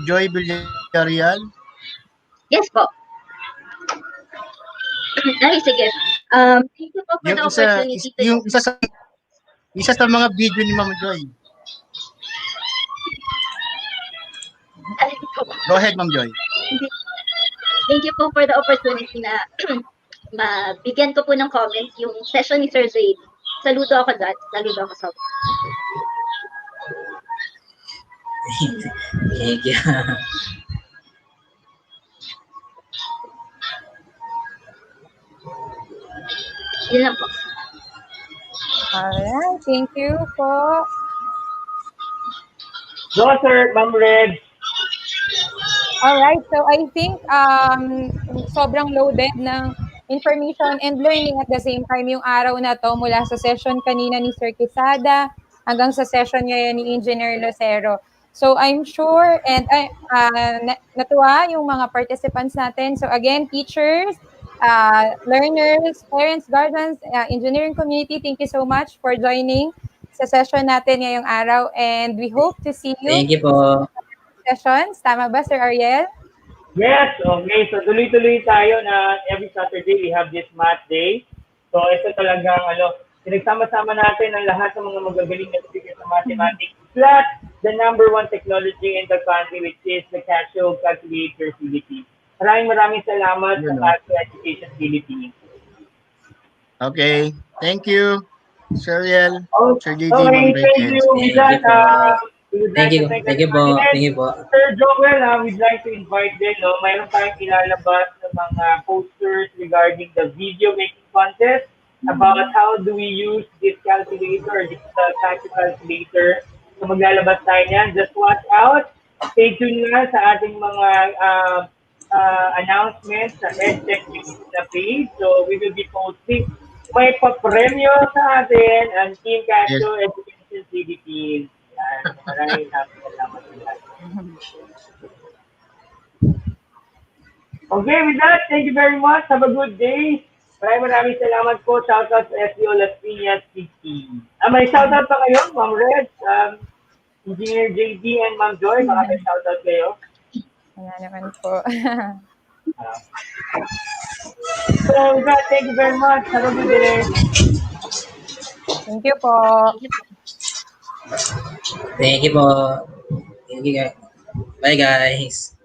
Joy Villarreal. Yes po. Ay, sige. Thank you po for the opportunity. Yung isa sa mga video ni Ma'am Joy. Go ahead, Ma'am Joy. Thank you po for the opportunity na mabigyan ko po ng comment yung session ni Sir Jaydee. Saludo ako dyan. Saludo ako sa Thank you. Yun lang po. Alright, thank you po. Go, Sir, Ma'am Red. Alright, so I think sobrang loaded ng information and learning at the same time yung araw na to mula sa session kanina ni Sir Quesada hanggang sa session ngayon ni Engineer Lucero. So I'm sure and natuwa yung mga participants natin. So again, teachers, learners, parents, guardians, engineering community, thank you so much for joining sa session natin ngayong araw and we hope to see you. Thank you po. Sessions. Tama ba, Sir Ariel? Yes, okay. So tuloy-tuloy tayo na every Saturday we have this math day. So ito talagang pinagsama-sama natin ang lahat ng mga magagaling na speaker sa mathematics plus the number one technology in the country which is the Casio Calculator Philippines. Maraming salamat sa Casio Education Philippines. Okay. Thank you, Sir Ariel. Sir Jaydee, okay, thank you. Thank you po. Sir Joel, we'd like to invite din, mayroon tayong ilalabas ng mga posters regarding the video making contest about how do we use this calculator, digital calculator. So maglalabas tayo niyan. Just watch out. Stay tuned na sa ating mga announcements sa EdTech na page. So we will be posting. May pa-premyo sa atin ang Team Casio Education Philippines. Maraming salamat. Okay, with that, thank you very much. Have a good day. Maraming salamat po. Shoutout sa SEO Las Piñas City. May shoutout pa kayo, Ma'am Red, Engineer Jaydee and Ma'am Joy. Maraming shoutout kayo. Wala naman po. So with that, thank you very much. Have a good day. Thank you po. Thank you po. Thank you guys. Bye guys.